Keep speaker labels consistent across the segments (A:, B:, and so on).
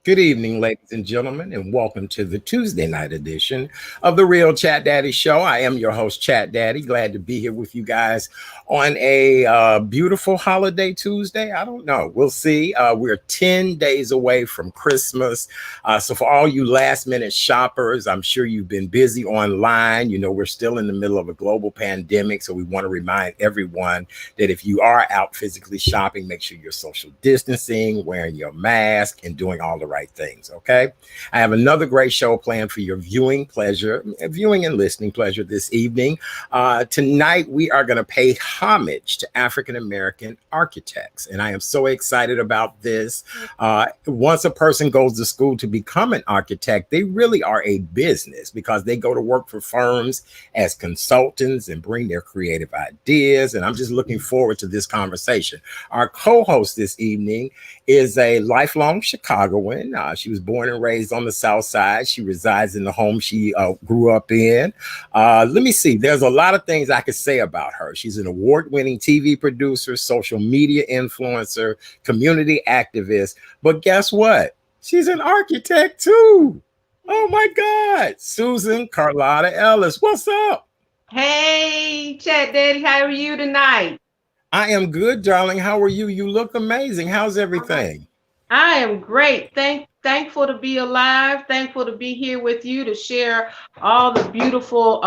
A: Good evening, ladies and gentlemen, and welcome to the Tuesday night edition of the Real Chat Daddy Show. I am your host, Chat Daddy. Glad to be here with you guys on a beautiful holiday Tuesday. I don't know. We'll see. We're 10 days away from Christmas. So for all you last minute shoppers, I'm sure you've been busy online. You know, we're still in the middle of a global pandemic. So we want to remind everyone that if you are out physically shopping, make sure you're social distancing, wearing your mask, and doing all the right things. Okay. I have another great show planned for your viewing and listening pleasure this evening. Tonight, we are going to pay homage to African-American architects. And I am so excited about this. Once a person goes to school to become an architect, they really are a business because they go to work for firms as consultants and bring their creative ideas. And I'm just looking forward to this conversation. Our co-host this evening is a lifelong Chicagoan. She was born and raised on the South Side. She resides in the home she grew up in. Let me see. There's a lot of things I could say about her. She's an award-winning TV producer, social media influencer, community activist. But guess what? She's an architect too. Oh my God. Susan Carlotta Ellis. What's up?
B: Hey, Chat Daddy. How are you tonight?
A: I am good, darling. How are you? You look amazing. How's everything?
B: I am great. Thankful to be alive. Thankful to be here with you to share all the beautiful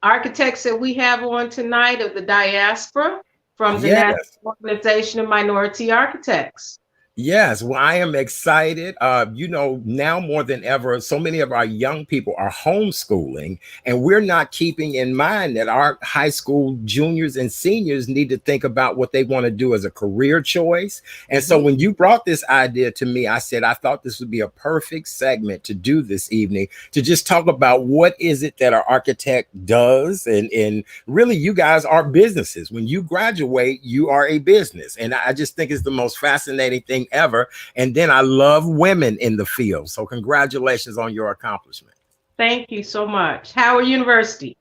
B: architects that we have on tonight of the Diaspora from the
A: Yes.
B: National Organization of Minority Architects.
A: Yes, well, I am excited. Now more than ever, so many of our young people are homeschooling, and we're not keeping in mind that our high school juniors and seniors need to think about what they want to do as a career choice. And so when you brought this idea to me, I said, I thought this would be a perfect segment to do this evening to just talk about what is it that our architect does. And really, you guys are businesses. When you graduate, you are a business. And I just think it's the most fascinating thing ever. And then I love women in the field. So congratulations on your accomplishment.
B: Thank you so much. Howard University.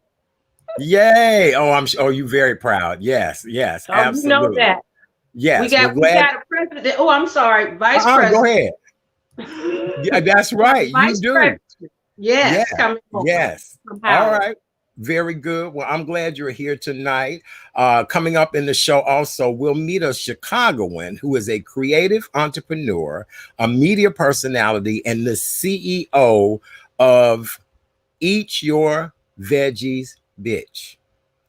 A: Yay. Oh, you're very proud. Yes, absolutely.
B: You know that.
A: Yes.
B: We got a president. Oh, I'm sorry. Vice president.
A: Go ahead. Yeah, that's right. You do.
B: President. Yes.
A: Yes. All right. Very good. Well, I'm glad you're here tonight. Coming up in the show also, we'll meet a Chicagoan who is a creative entrepreneur, a media personality, and the CEO of Eat Your Veggies Bitch.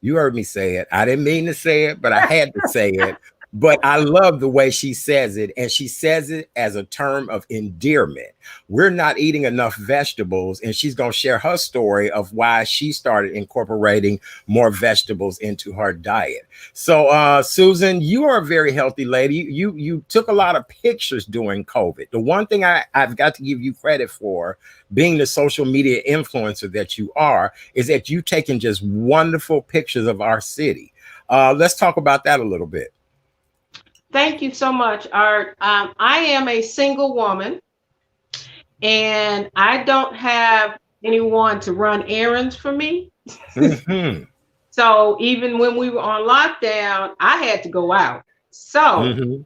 A: You heard me say it. I didn't mean to say it, but I had to say it. But I love the way she says it, and she says it as a term of endearment. We're not eating enough vegetables, and she's going to share her story of why she started incorporating more vegetables into her diet. So, Susan, you are a very healthy lady. You took a lot of pictures during COVID. The one thing I've got to give you credit for, being the social media influencer that you are, is that you've taken just wonderful pictures of our city. Let's talk about that a little bit.
B: Thank you so much, Art. I am a single woman, and I don't have anyone to run errands for me. So even when we were on lockdown, I had to go out. So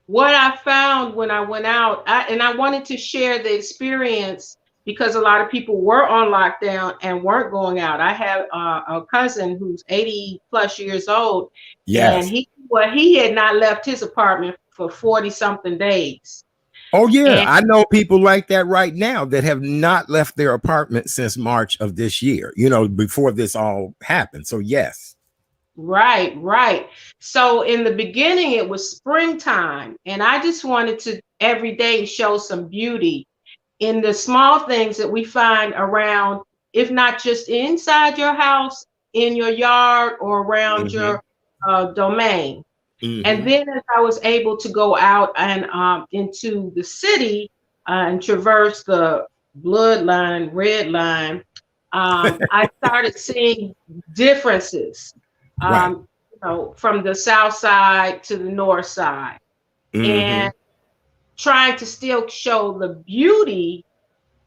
B: what I found when I went out, I wanted to share the experience because a lot of people were on lockdown and weren't going out. I have a cousin who's 80 plus years old.
A: Yes.
B: And he had not left his apartment for 40 something days.
A: Oh yeah, I know people like that right now that have not left their apartment since March of this year, before this all happened. So yes.
B: Right. So in the beginning, it was springtime, and I just wanted to every day show some beauty in the small things that we find around, if not just inside your house, in your yard, or around your domain. And then as I was able to go out and into the city and traverse the bloodline, red line, I started seeing differences, from the south side to the north side, and trying to still show the beauty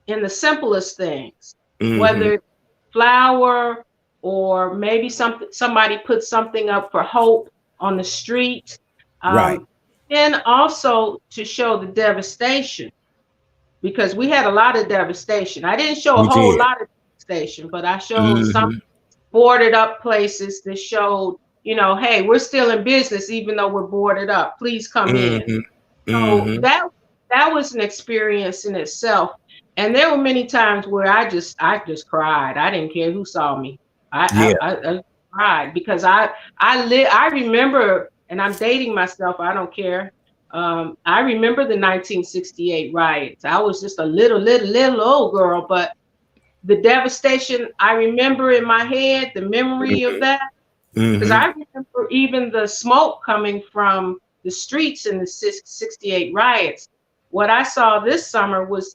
B: in the simplest things, whether it's flower or maybe somebody put something up for hope on the street, and also to show the devastation. because we had a lot of devastation. I didn't show a
A: We
B: whole
A: did.
B: lot of devastation, but I showed some
A: Mm-hmm.
B: boarded up places that showed, hey, we're still in business even though we're boarded up. Please come in.
A: Mm-hmm.
B: So
A: Mm-hmm.
B: that was an experience in itself. And there were many times where I just cried. I didn't care who saw me.
A: Yeah.
B: I cried because I remember, and I'm dating myself. I don't care. I remember the 1968 riots. I was just a little old girl, but the devastation I remember in my head, the memory of that, because
A: Mm-hmm.
B: I remember even the smoke coming from the streets in the 68 riots. What I saw this summer was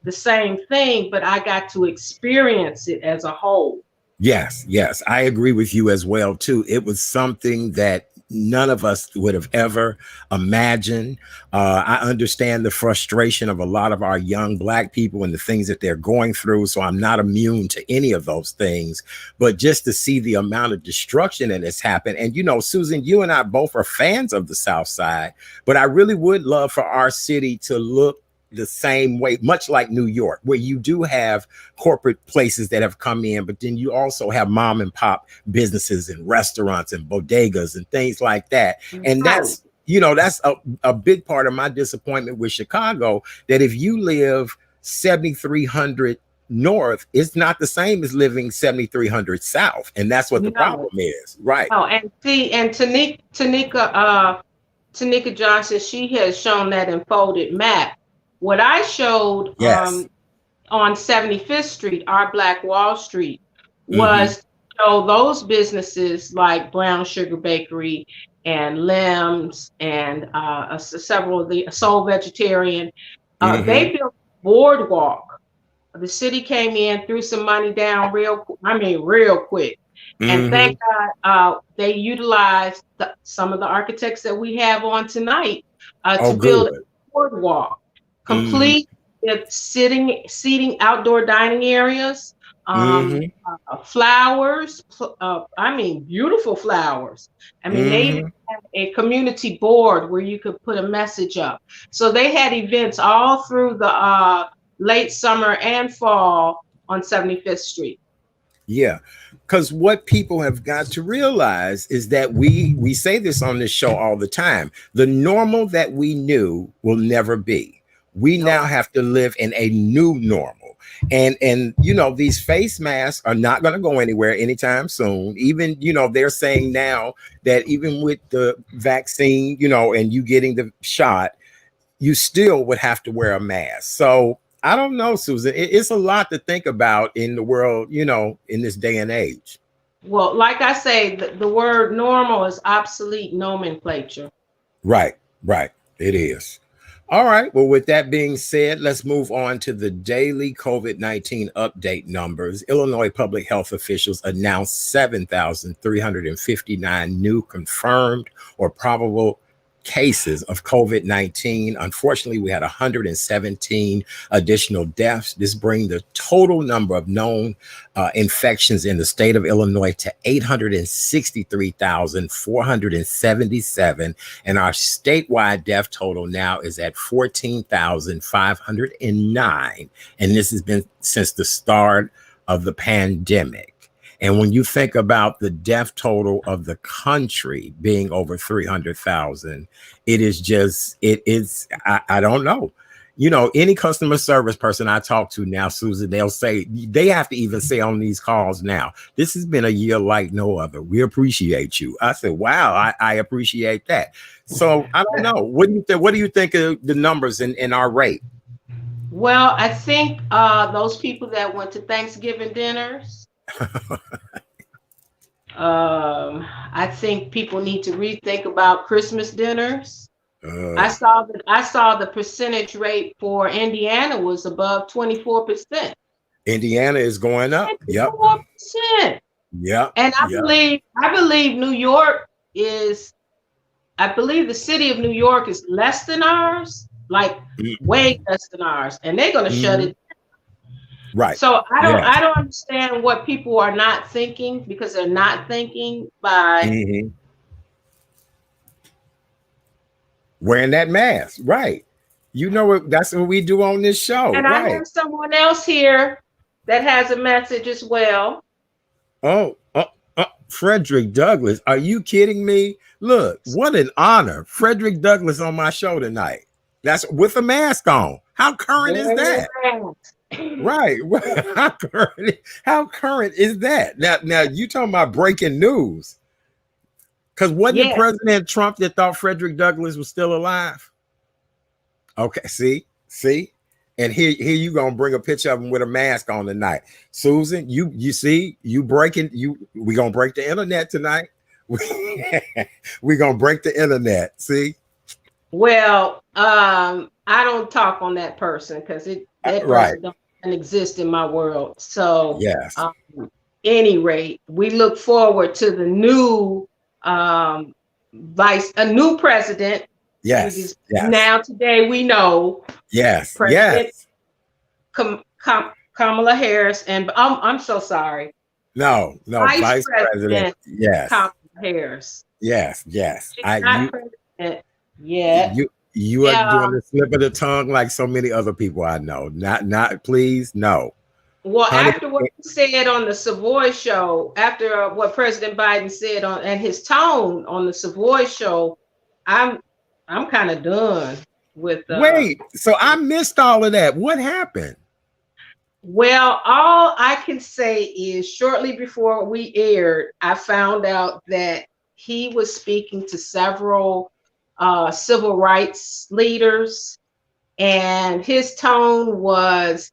B: the same thing, but I got to experience it as a whole.
A: Yes, yes, I agree with you as well too. It was something that none of us would have ever imagined. I understand the frustration of a lot of our young Black people and the things that they're going through, so I'm not immune to any of those things. But just to see the amount of destruction that has happened, and Susan, you and I both are fans of the South Side, but I really would love for our city to look the same way, much like New York, where you do have corporate places that have come in, but then you also have mom and pop businesses and restaurants and bodegas and things like that. And
B: Right.
A: that's a big part of my disappointment with Chicago, that if you live 7,300 north, it's not the same as living 7,300 south. And that's what the
B: No.
A: problem is. Right.
B: Oh, and see, and Tanika Johnson, she has shown that in folded map. What I showed
A: Yes.
B: on 75th Street, our Black Wall Street,
A: Mm-hmm.
B: was show those businesses like Brown Sugar Bakery and Lem's and several of the Soul Vegetarian.
A: Mm-hmm.
B: They built boardwalk. The city came in, threw some money down real quick. And
A: Mm-hmm.
B: thank God they utilized some of the architects that we have on tonight
A: Oh,
B: to build a
A: good.
B: boardwalk,
A: Mm-hmm.
B: complete with seating, outdoor dining areas, um,
A: Mm-hmm.
B: flowers. Beautiful flowers. I mean, they even
A: Mm-hmm.
B: had a community board where you could put a message up. So they had events all through the late summer and fall on 75th Street.
A: Yeah, because what people have got to realize is that we say this on this show all the time. The normal that we knew will never be. We
B: Nope.
A: now have to live in a new normal. And these face masks are not going to go anywhere anytime soon. Even they're saying now that even with the vaccine, and you getting the shot, you still would have to wear a mask. So I don't know, Susan. It's a lot to think about in the world, in this day and age.
B: Well, like I say, the word normal is obsolete nomenclature.
A: Right, right. It is. All right. Well, with that being said, let's move on to the daily COVID-19 update numbers. Illinois public health officials announced 7,359 new confirmed or probable cases of COVID-19. Unfortunately, we had 117 additional deaths. This brings the total number of known infections in the state of Illinois to 863,477. And our statewide death total now is at 14,509. And this has been since the start of the pandemic. And when you think about the death total of the country being over 300,000, it is, I don't know. Any customer service person I talk to now, Susan, they have to even say on these calls now, this has been a year like no other. We appreciate you. I said, wow, I appreciate that. So I don't know. What do you think? What do you think of the numbers in our rate?
B: Well, I think those people that went to Thanksgiving dinners, I think people need to rethink about Christmas dinners. I saw the percentage rate for Indiana was above 24%.
A: Indiana is going up. Yep.
B: 24%.
A: Yep.
B: And I
A: Yep.
B: believe New York is, I believe the city of New York is less than ours, like way less than ours, and they're going to shut it.
A: Right.
B: So
A: Yes.
B: I don't understand what people are not thinking, because they're not thinking by
A: wearing that mask. Right. You know what? That's what we do on this show,
B: And I
A: right?
B: have someone else here that has a message as well.
A: Oh, Frederick Douglass. Are you kidding me? Look, what an honor. Frederick Douglass on my show tonight. That's with a mask on. How current is that? Right. How current is that? Now you talking about breaking news. Because wasn't it
B: Yeah.
A: President Trump that thought Frederick Douglass was still alive? Okay, see, and here you gonna bring a picture of him with a mask on tonight, Susan. You see, you breaking you. We gonna break the internet tonight. We gonna break the internet. See,
B: Well, I don't talk on that person because that
A: right?
B: person doesn't exist in my world. So,
A: Yes,
B: any rate, we look forward to the new a new president.
A: yes, yes,
B: Now today we know
A: yes,
B: President
A: yes.
B: Kamala Harris, and I'm so sorry,
A: No,
B: Vice
A: Vice President.
B: President
A: Yes,
B: Kamala Harris.
A: yes.
B: She's not president yet.
A: You are doing the slip of the tongue like so many other people I know. Not please, no.
B: Well,
A: Honey,
B: after what he said on the Savoy show, after what President Biden said on and his tone on the Savoy show, I'm kind of done with.
A: wait, so I missed all of that. What happened?
B: Well, all I can say is shortly before we aired, I found out that he was speaking to several civil rights leaders, and his tone was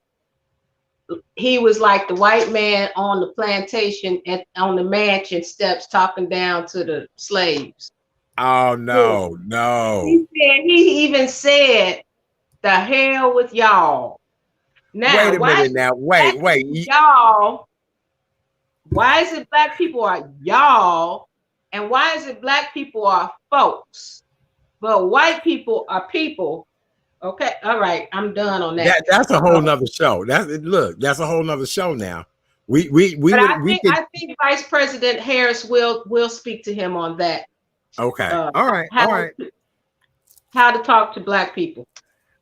B: he was like the white man on the plantation on the mansion steps talking down to the slaves.
A: Oh
B: He
A: no.
B: he even said, "The hell with y'all."
A: Wait
B: Now,
A: a
B: why is
A: minute now.
B: black
A: Wait.
B: people y'all? Why is it black people are y'all? And why is it black people are folks, but white people are people? Okay, all right, I'm done on that.
A: That's a whole nother show. That's a whole nother show now.
B: But
A: We could
B: I think Vice President Harris will speak to him on that.
A: okay. All right.
B: How to talk to black people.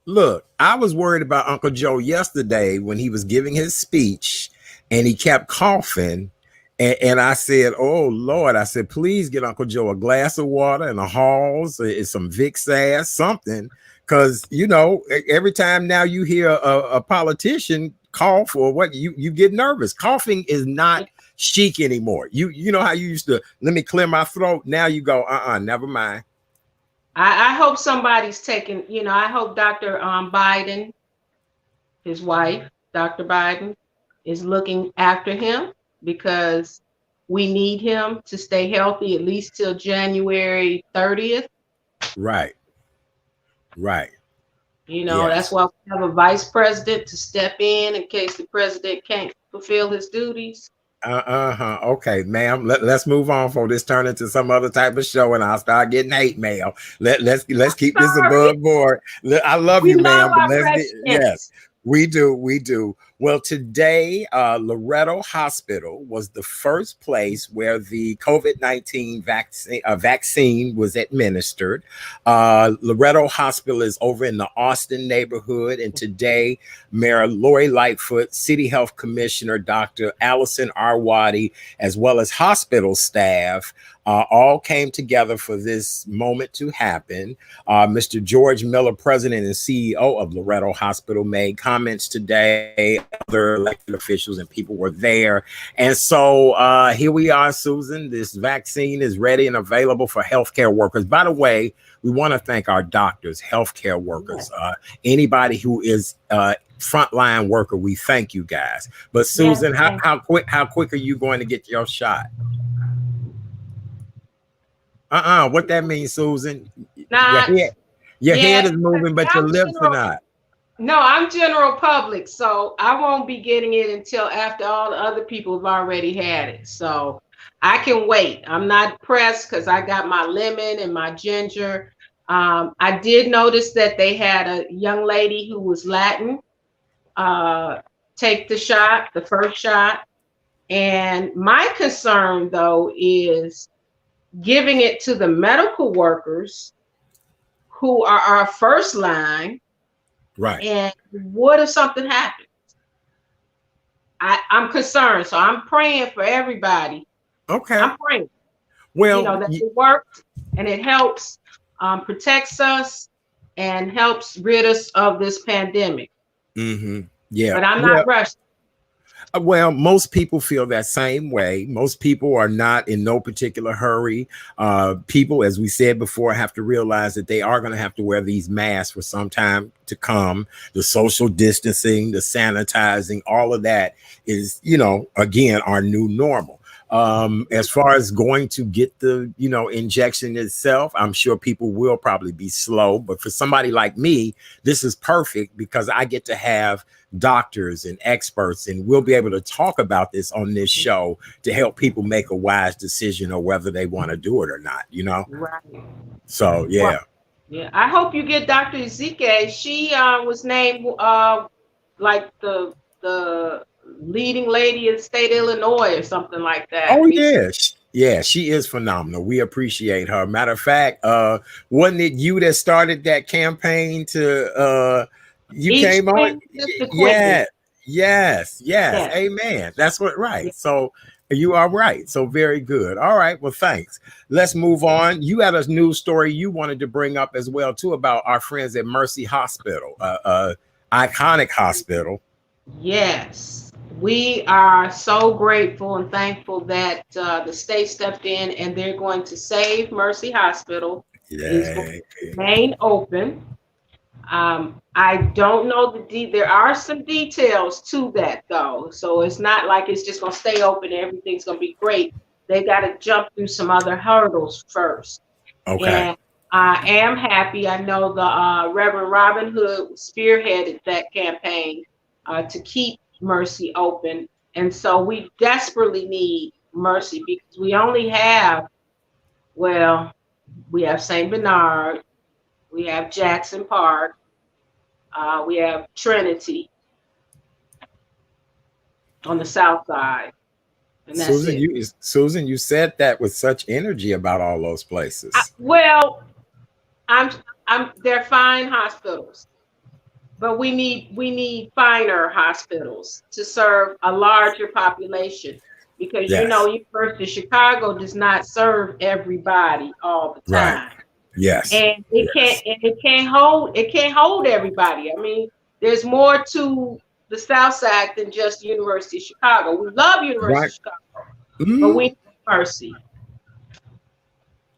A: Look, I was worried about Uncle Joe yesterday when he was giving his speech and he kept coughing. And I said, "Oh Lord!" I said, "Please get Uncle Joe a glass of water and a Halls, some Vicks ass, something." Because every time now you hear a politician cough or what, you get nervous. Coughing is not chic anymore. You know how you used to let me clear my throat. Now you go, never mind.
B: I hope somebody's taking. I hope Dr. Biden, his wife, Dr. Biden, is looking after him because we need him to stay healthy at least till January 30th.
A: Right.
B: That's why we have a vice president to step in case the president can't fulfill his duties.
A: Okay, ma'am. Let's move on for this turn into some other type of show, and I'll start getting hate mail. Let's keep this above board. I love you, ma'am. But yes, we do. Well, today, Loretto Hospital was the first place where the COVID-19 vaccine was administered. Loretto Hospital is over in the Austin neighborhood, and today, Mayor Lori Lightfoot, City Health Commissioner Dr. Allison Arwady, as well as hospital staff, all came together for this moment to happen. Mr. George Miller, President and CEO of Loretto Hospital, made comments today. Other elected officials and people were there. And so here we are, Susan. This vaccine is ready and available for healthcare workers. By the way, we want to thank our doctors, healthcare workers, anybody who is frontline worker. We thank you guys. But Susan, how quick are you going to get your shot? What that means, Susan? Your head is moving, but your lips are not.
B: No, I'm general public, so I won't be getting it until after all the other people have already had it. So I can wait. I'm not pressed because I got my lemon and my ginger. I did notice that they had a young lady who was Latin take the first shot. And my concern, though, is giving it to the medical workers who are our first line
A: Right.
B: And what if something happens? I'm concerned. So I'm praying for everybody.
A: Okay.
B: I'm praying,
A: Well,
B: that it works and it helps, protects us and helps rid us of this pandemic.
A: yeah.
B: But I'm not rushed.
A: Well, most people feel that same way. Most people are not in no particular hurry. People, as we said before, have to realize that they are going to have to wear these masks for some time to come. The social distancing, the sanitizing, all of that is, again, our new normal. As far as going to get the, injection itself, I'm sure people will probably be slow. But for somebody like me, this is perfect because I get to have doctors and experts, and we'll be able to talk about this on this show to help people make a wise decision or whether they want to do it or not,
B: Right.
A: So
B: Well,
A: yeah.
B: yeah. I hope you get Dr. Ezike. She was named like the leading lady in state Illinois or something like that.
A: Oh yeah, yeah, she is phenomenal. We appreciate her. Matter of fact, wasn't it you that started that campaign to you
B: Each
A: came on?
B: queen is the queen.
A: Yeah, yes,
B: Yes.
A: amen. That's what
B: Yeah.
A: right. So you are right. So very good. All right. Well, thanks. Let's move on. You had a news story you wanted to bring up as well too about our friends at Mercy Hospital, iconic hospital.
B: Yes. We are so grateful and thankful that the state stepped in and they're going to save Mercy Hospital. It is going
A: Yeah.
B: to remain open. I don't know there are some details to that though. So it's not like it's just gonna stay open and everything's gonna be great. They got to jump through some other hurdles first.
A: Okay.
B: And I am happy. I know the Reverend Robin Hood spearheaded that campaign to keep Mercy open. And so we desperately need Mercy because we only have, well, we have St. Bernard, we have Jackson Park, we have Trinity on the south side, and that's
A: Susan,
B: it.
A: you said that with such energy about all those places.
B: Well, I'm, they're fine hospitals, but we need finer hospitals to serve a larger population because
A: Yes.
B: University of Chicago does not serve everybody all the
A: Right.
B: time,
A: Yes.
B: and
A: Yes.
B: it can't hold everybody. I mean, there's more to the South Side than just University of Chicago. We love University
A: Right.
B: of Chicago, but we
A: Mhm.
B: need Mercy.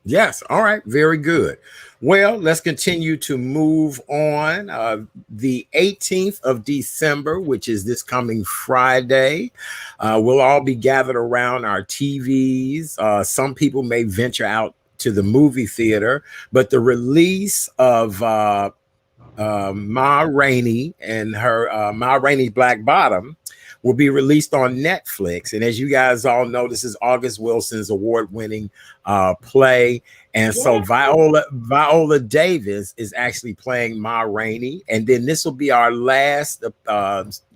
A: Yes. All right. Very good. Well, let's continue to move on. The 18th of December, which is this coming Friday, we'll all be gathered around our TVs. Some people may venture out to the movie theater, but the release of Ma Rainey and her Ma Rainey's Black Bottom will be released on Netflix. And as you guys all know, this is August Wilson's award-winning play. And so
B: Yeah.
A: Viola Davis is actually playing Ma Rainey. And then this will be our last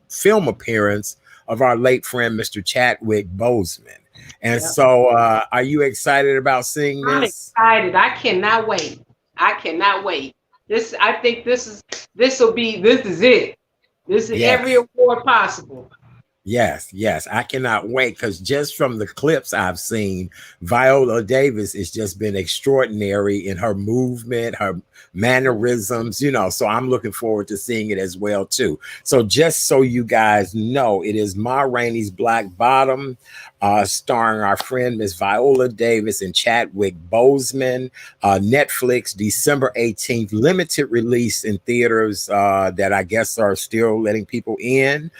A: film appearance of our late friend, Mr. Chadwick Boseman. And
B: Yep.
A: so are you excited about seeing
B: I'm
A: this?
B: excited. I cannot wait. I cannot wait. I think this is it. This is every
A: Yes.
B: award possible.
A: Yes, I cannot wait because just from the clips I've seen, Viola Davis has just been extraordinary in her movement, her mannerisms, So I'm looking forward to seeing it as well too. So just so you guys know, it is Ma Rainey's Black Bottom, starring our friend Miss Viola Davis and Chadwick Boseman. Netflix, December 18th, limited release in theaters that I guess are still letting people in.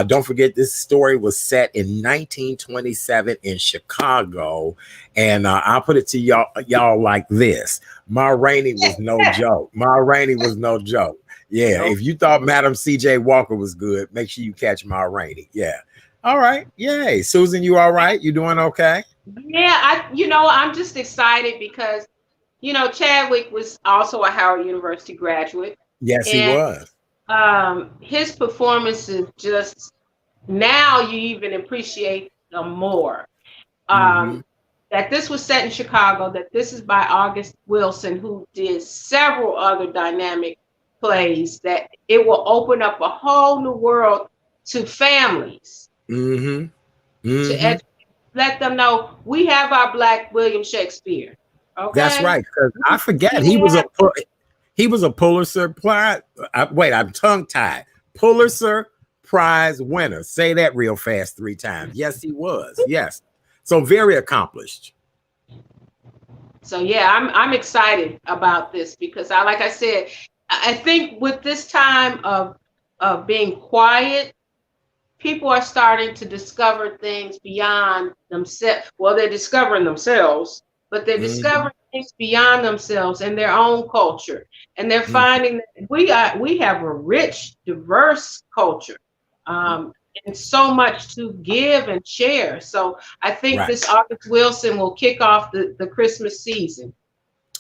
A: Don't forget, this story was set in 1927 in Chicago, and I'll put it to y'all like this: Ma Rainey was no joke. Ma Rainey was no joke. Yeah,
B: No.
A: if you thought Madam C.J. Walker was good, make sure you catch Ma Rainey. Yeah. All right. Yay, Susan, you all right? You doing okay?
B: Yeah, I'm just excited because Chadwick was also a Howard University graduate,
A: Yes, he
B: and
A: was.
B: his performance is just now you even appreciate them more.
A: Mm-hmm.
B: That this was set in Chicago, that this is by August Wilson, who did several other dynamic plays, that it will open up a whole new world to families.
A: Mm-hmm.
B: To
A: Mm-hmm.
B: let them know we have our Black William Shakespeare.
A: That's
B: Okay.
A: right. Because I forget
B: We
A: he was a Pulitzer Prize. Wait, I'm tongue tied. Pulitzer Prize winner. Say that real fast 3 times. Yes, he was. Yes. So very accomplished.
B: So yeah, I'm excited about this because like I said, I think with this time of being quiet, people are starting to discover things beyond themselves. Well, they're discovering themselves, but they're
A: Mm-hmm.
B: discovering things beyond themselves and their own culture. And they're
A: Mm-hmm.
B: finding that we have a rich, diverse culture. And so much to give and share. So I think
A: Right.
B: this August Wilson will kick off the Christmas season.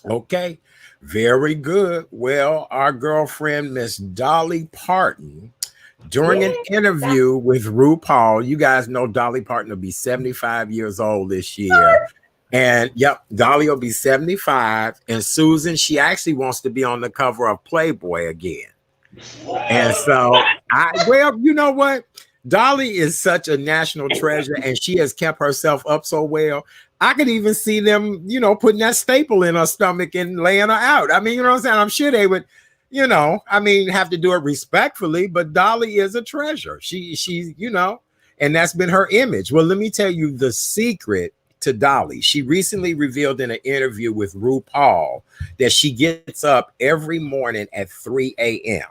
A: Okay. Very good. Well, our girlfriend, Miss Dolly Parton, during an
B: Yeah.
A: interview with RuPaul, you guys know Dolly Parton will be 75 years old this year. And yep, Dolly will be 75. And Susan, she actually wants to be on the cover of Playboy again. And so well, you know what? Dolly is such a national treasure and she has kept herself up so well. I could even see them, putting that staple in her stomach and laying her out. I mean, you know what I'm saying? I'm sure they would, have to do it respectfully, but Dolly is a treasure. She's, and that's been her image. Well, let me tell you the secret to Dolly. She recently revealed in an interview with RuPaul that she gets up every morning at 3 a.m.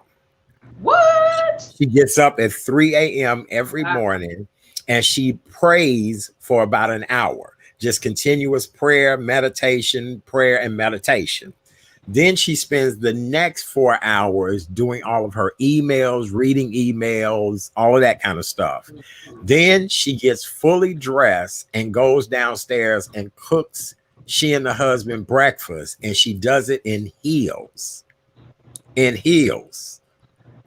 B: What?
A: She gets up at 3 a.m. every morning and she prays for about an hour. Just continuous prayer, and meditation. Then she spends the next 4 hours doing all of her emails, reading emails, all of that kind of stuff. Then she gets fully dressed and goes downstairs and cooks she and the husband breakfast, and she does it in heels. In heels.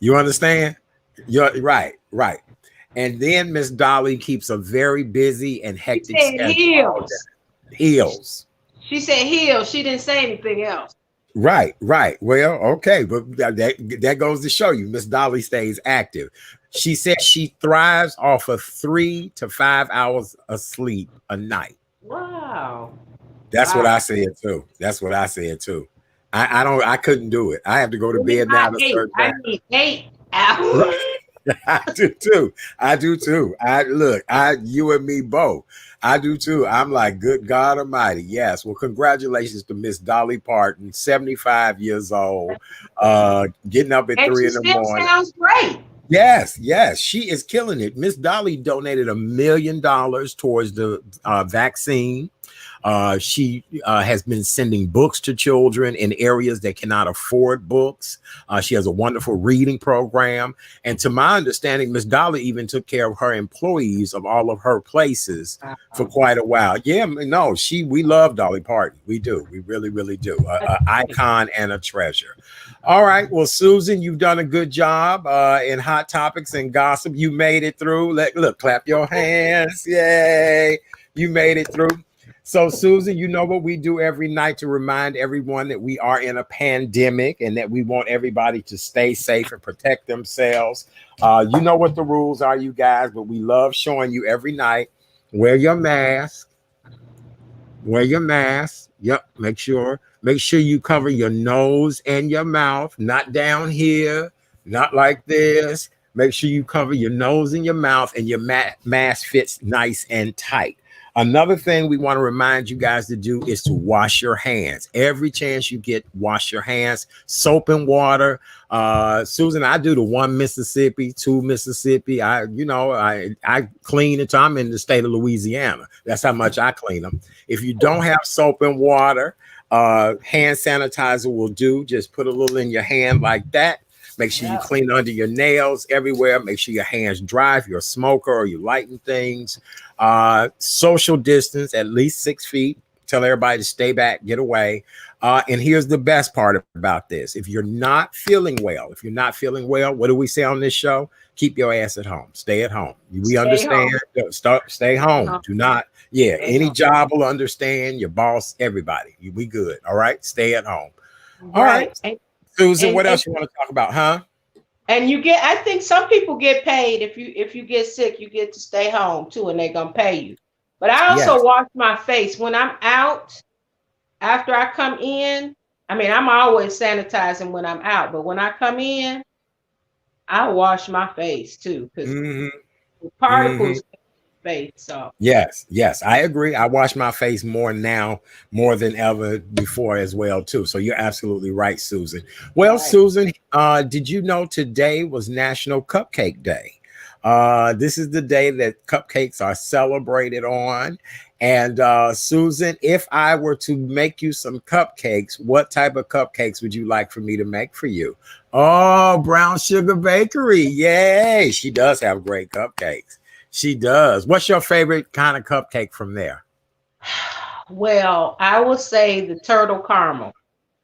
A: You understand? You're right, right. And then Miss Dolly keeps a very busy and
B: She
A: hectic
B: said
A: schedule all
B: heels.
A: day. Heels.
B: She said heels. She didn't say anything else.
A: Right, right. Well, okay, but that goes to show you Miss Dolly stays active. She said she thrives off of 3 to 5 hours of sleep a night.
B: Wow.
A: That's what
B: Wow.
A: I said too. That's what I said too. I couldn't do it. I have to go to bed now to
B: Eight.
A: search
B: I
A: that.
B: need 8 hours.
A: Right. I do too. I do too. You and me both. I do too. I'm like, good God Almighty. Yes. Well, congratulations to Miss Dolly Parton, 75 years old, getting up at
B: And
A: 3
B: she
A: in the
B: still
A: morning.
B: sounds great.
A: Yes, yes, she is killing it. Miss Dolly donated $1 million towards the vaccine. She has been sending books to children in areas that cannot afford books. She has a wonderful reading program. And to my understanding, Miss Dolly even took care of her employees of all of her places for quite a while. Yeah, no, we love Dolly Parton. We do. We really, really do. An icon and a treasure. All right. Well, Susan, you've done a good job in Hot Topics and Gossip. You made it through. Look, clap your hands. Yay. You made it through. So, Susan, you know what we do every night to remind everyone that we are in a pandemic and that we want everybody to stay safe and protect themselves. You know what the rules are, you guys, but we love showing you every night. Wear your mask. Wear your mask. Yep. Make sure you cover your nose and your mouth, not down here, not like this. Make sure you cover your nose and your mouth and your mask fits nice and tight. Another thing we want to remind you guys to do is to wash your hands. Every chance you get, wash your hands. Soap and water. Susan, I do the 1 Mississippi, 2 Mississippi. I clean until I'm in the state of Louisiana. That's how much I clean them. If you don't have soap and water, hand sanitizer will do. Just put a little in your hand like that. Make sure you clean under your nails everywhere. Make sure your hands dry if you're a smoker or you're lighting things. Social distance, at least 6 feet. Tell everybody to stay back, get away. And here's the best part about this. If you're not feeling well, what do we say on this show? Keep your ass at home. Stay at home. We understand. Stay home. Do not. Yeah, any job will understand. Your boss, everybody. We good. All right. Stay at home. All right. Susan,
B: And,
A: what else you want to talk about, huh?
B: and you get, I think some people get paid if you get sick, you get to stay home too, and they're gonna pay you. But I also
A: Yes.
B: wash my face when I'm out. After I come in, I mean, I'm always sanitizing when I'm out, but when I come in, I wash my face too because
A: Hmm. Hmm.
B: particles face. So
A: Yes, yes, I agree. I wash my face more now, more than ever before as well, too. So you're absolutely right, Susan. Well,
B: right.
A: Susan, did you know today was National Cupcake Day? This is the day that cupcakes are celebrated on. And Susan, if I were to make you some cupcakes, what type of cupcakes would you like for me to make for you? Oh, Brown Sugar Bakery. Yay. She does have great cupcakes. She does. What's your favorite kind of cupcake from there?
B: Well, I will say the turtle caramel.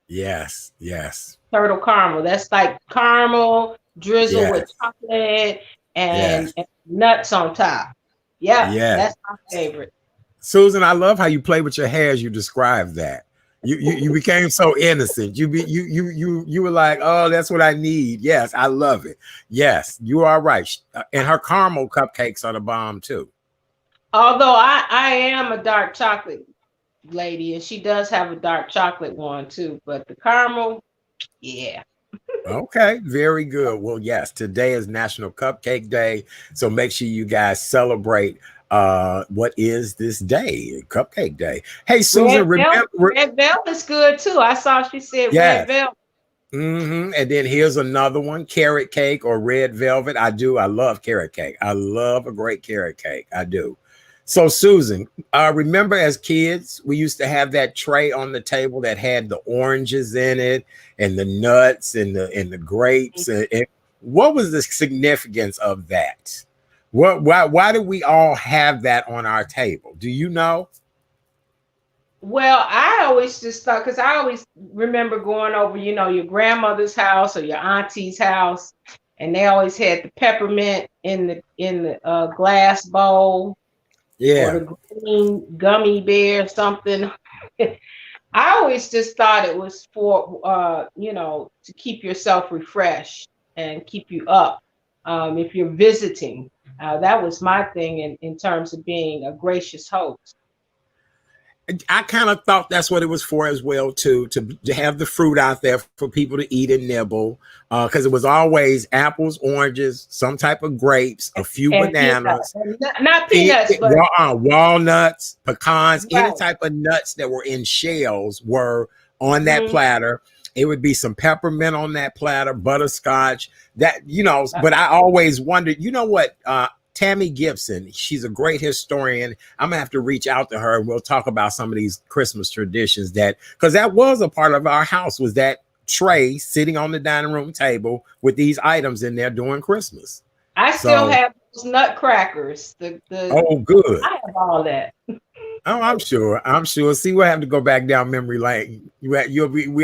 A: Yes, yes,
B: Turtle caramel. That's like caramel drizzle with
A: yes,
B: chocolate
A: yes,
B: and nuts on top. Yep,
A: yes.
B: that's my favorite.
A: Susan, I love how you play with your hair as you describe that. You became so innocent. You were like, oh, that's what I need. Yes, I love it. Yes, you are right. And her caramel cupcakes are the bomb too.
B: Although I am a dark chocolate lady, and she does have a dark chocolate one too. But the caramel, yeah.
A: Okay, very good. Well, yes, today is National Cupcake Day, so make sure you guys celebrate what is this day, Cupcake Day. Hey, Susan, remember?
B: Red velvet's good too. I saw she said red
A: Yes.
B: velvet.
A: And then here's another one, carrot cake or red velvet. I do. I love carrot cake. I love a great carrot cake. I do. So, Susan, remember as kids, we used to have that tray on the table that had the oranges in it and the nuts and the grapes. And what was the significance of that? Why do we all have that on our table? Do you know?
B: Well, I always just thought because I always remember going over, your grandmother's house or your auntie's house, and they always had the peppermint in the glass bowl or
A: Yeah.
B: the green gummy bear something. I always just thought it was for to keep yourself refreshed and keep you up if you're visiting. That was my thing in terms of being a gracious host.
A: I kind of thought that's what it was for as well, too, to have the fruit out there for people to eat and nibble, because it was always apples, oranges, some type of grapes, a few
B: And peanuts,
A: bananas,
B: not peanuts, but
A: walnuts, pecans, any
B: right.
A: type of nuts that were in shells were on that
B: Mhm.
A: platter. It would be some peppermint on that platter, butterscotch, but I always wondered, you know what? Tammy Gibson, she's a great historian. I'm gonna have to reach out to her and we'll talk about some of these Christmas traditions because that was a part of our house, was that tray sitting on the dining room table with these items in there during Christmas.
B: I still
A: So,
B: have those nutcrackers. The
A: oh, good.
B: I have all that.
A: Oh, I'm sure. I'm sure. See, we'll have to go back down memory lane. We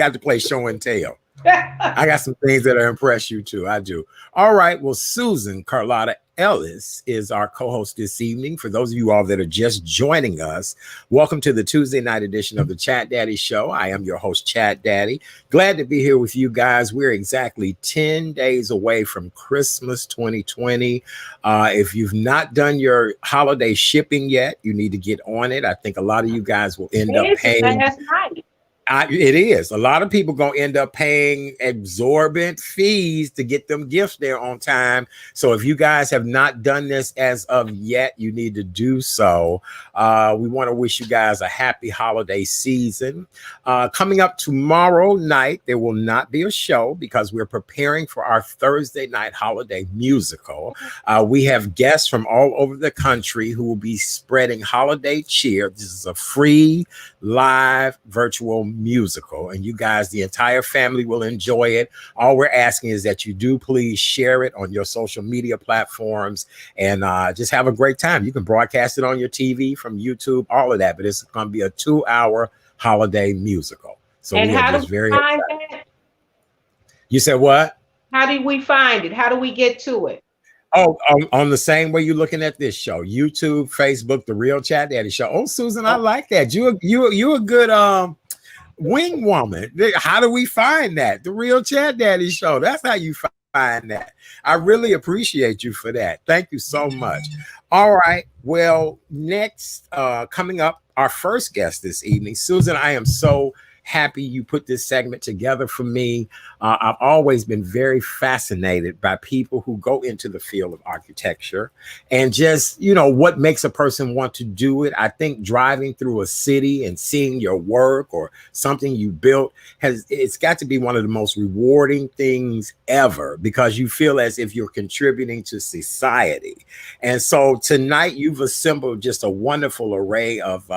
A: have to play show and tell. I got some things that'll impress you too. I do. All right. Well, Susan Carlotta Ellis is our co-host this evening. For those of you all that are just joining us, welcome to the Tuesday night edition of the Chat Daddy Show. I am your host, Chat Daddy. Glad to be here with you guys. We're exactly 10 days away from Christmas 2020. If you've not done your holiday shipping yet, you need to get on it. I think a lot of you guys will end up
B: It's
A: paying.
B: last night.
A: It is. A lot of people going to end up paying exorbitant fees to get them gifts there on time. So if you guys have not done this as of yet, you need to do so. We want to wish you guys a happy holiday season. Coming up tomorrow night, there will not be a show because we're preparing for our Thursday night holiday musical. We have guests from all over the country who will be spreading holiday cheer. This is a free live virtual musical, and you guys, the entire family, will enjoy it. All we're asking is that you do please share it on your social media platforms and just have a great time. You can broadcast it on your TV, from YouTube, all of that, but it's going to be a 2-hour holiday musical. So
B: And
A: we are
B: how do
A: just
B: we
A: very
B: find
A: excited.
B: that?
A: You said what?
B: How do we find it? How do we get to it?
A: Oh, on the same way you're looking at this show, YouTube, Facebook, The Real Chat Daddy Show. Oh, Susan, I like that. You a good Wing woman. How do we find that? The Real Chat Daddy Show. That's how you find that. I really appreciate you for that. Thank you so much. All right. Well, next, coming up, our first guest this evening, Susan. I am so happy you put this segment together for me. I've always been very fascinated by people who go into the field of architecture and just, what makes a person want to do it. I think driving through a city and seeing your work or something you built it's got to be one of the most rewarding things ever, because you feel as if you're contributing to society. And so tonight you've assembled just a wonderful array of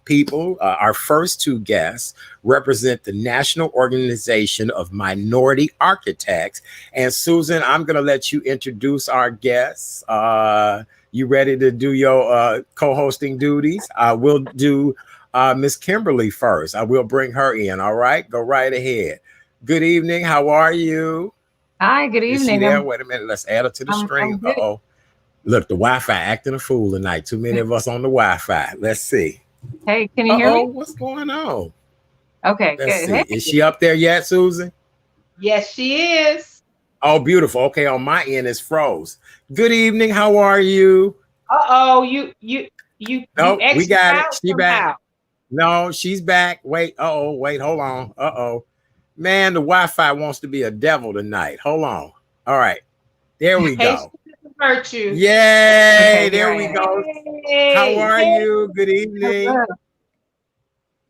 A: people. Our first two guests represent the National Organization of Minority Architects. And Susan, I'm going to let you introduce our guests. You ready to do your co-hosting duties? I will do Miss Kimberly first. I will bring her in. All right, go right ahead. Good evening. How are you?
C: Hi, good evening.
A: Is she there? Wait a minute. Let's add her to the string. Uh-oh. Look, the Wi-Fi acting a fool tonight. Too many of us on the Wi-Fi. Let's see.
C: Hey, can you hear me?
A: What's going on?
C: Okay,
A: Let's
C: good.
A: see.
C: Hey.
A: Is she up there yet, Susan?
B: Yes, she is.
A: Oh, beautiful. Okay, on my end it's froze. Good evening. How are you?
B: No,
A: we got it. She back. No, she's back. Wait. Wait. Hold on. Man, the Wi-Fi wants to be a devil tonight. Hold on. All right. There we go.
B: Hurt you.
A: Yay!
C: Okay,
A: there we go.
B: Hey,
A: How are you? Good evening.
C: Hello.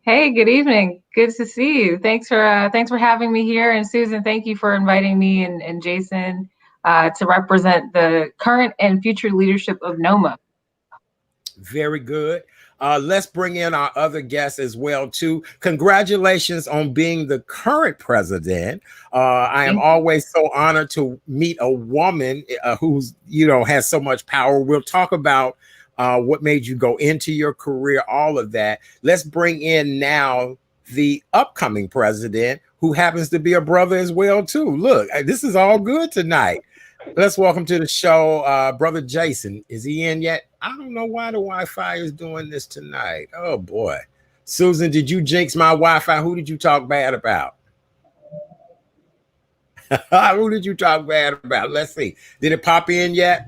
C: Hey, good evening. Good to see you. Thanks for having me here. And Susan, thank you for inviting me and Jason to represent the current and future leadership of NOMA.
A: Very good. Let's bring in our other guests as well, too. Congratulations on being the current president. I am always so honored to meet a woman who's, has so much power. We'll talk about what made you go into your career, all of that. Let's bring in now the upcoming president, who happens to be a brother as well, too. Look, this is all good tonight. Let's welcome to the show, Brother Jason. Is he in yet? I don't know why the Wi-Fi is doing this tonight. Oh, boy. Susan, did you jinx my Wi-Fi? Who did you talk bad about? Who did you talk bad about? Let's see. Did it pop in yet?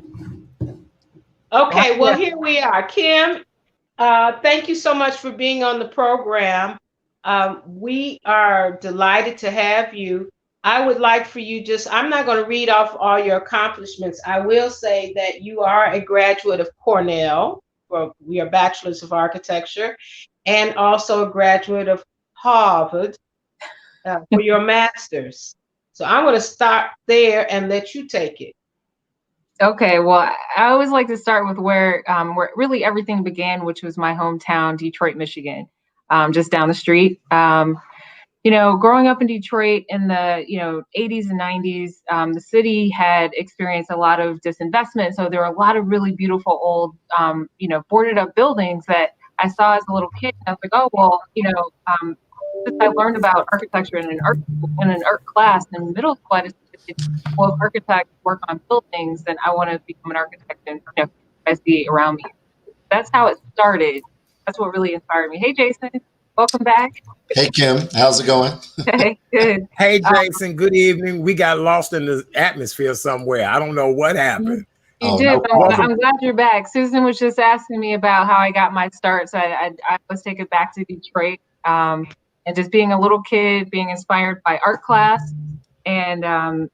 B: Okay, well, here we are. Kim, thank you so much for being on the program. We are delighted to have you. I would like for you I'm not going to read off all your accomplishments. I will say that you are a graduate of Cornell, we are bachelors of architecture, and also a graduate of Harvard for your master's. So I'm going to start there and let you take it.
C: Okay, well, I always like to start with where really everything began, which was my hometown, Detroit, Michigan, just down the street. Growing up in Detroit in the 80s and 90s, the city had experienced a lot of disinvestment. So there were a lot of really beautiful old, boarded up buildings that I saw as a little kid. And I was like, oh, well, since I learned about architecture in an art class in middle school, I decided, well, if architects work on buildings, then I want to become an architect and I see around me. That's how it started. That's what really inspired me. Hey, Jason, welcome back.
D: Hey, Kim, how's it going?
C: Hey, good.
A: Hey, Jason, good evening. We got lost in the atmosphere somewhere. I don't know what happened.
C: You did. I'm glad you're back. Susan was just asking me about how I got my start. So I was taken back to Detroit and just being a little kid, being inspired by art class and then,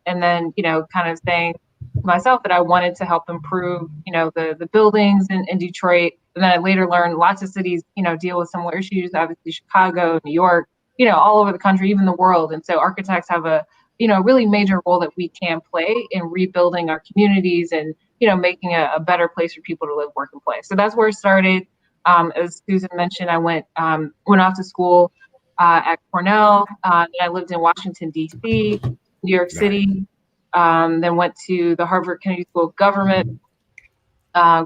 C: kind of saying to myself that I wanted to help improve, the buildings in Detroit. And then I later learned lots of cities, deal with similar issues, obviously Chicago, New York, all over the country, even the world. And so architects have a, really major role that we can play in rebuilding our communities and, making a better place for people to live, work, and play. So that's where it started. As Susan mentioned, I went off to school at Cornell. Then I lived in Washington, D.C., New York City, then went to the Harvard Kennedy School of Government,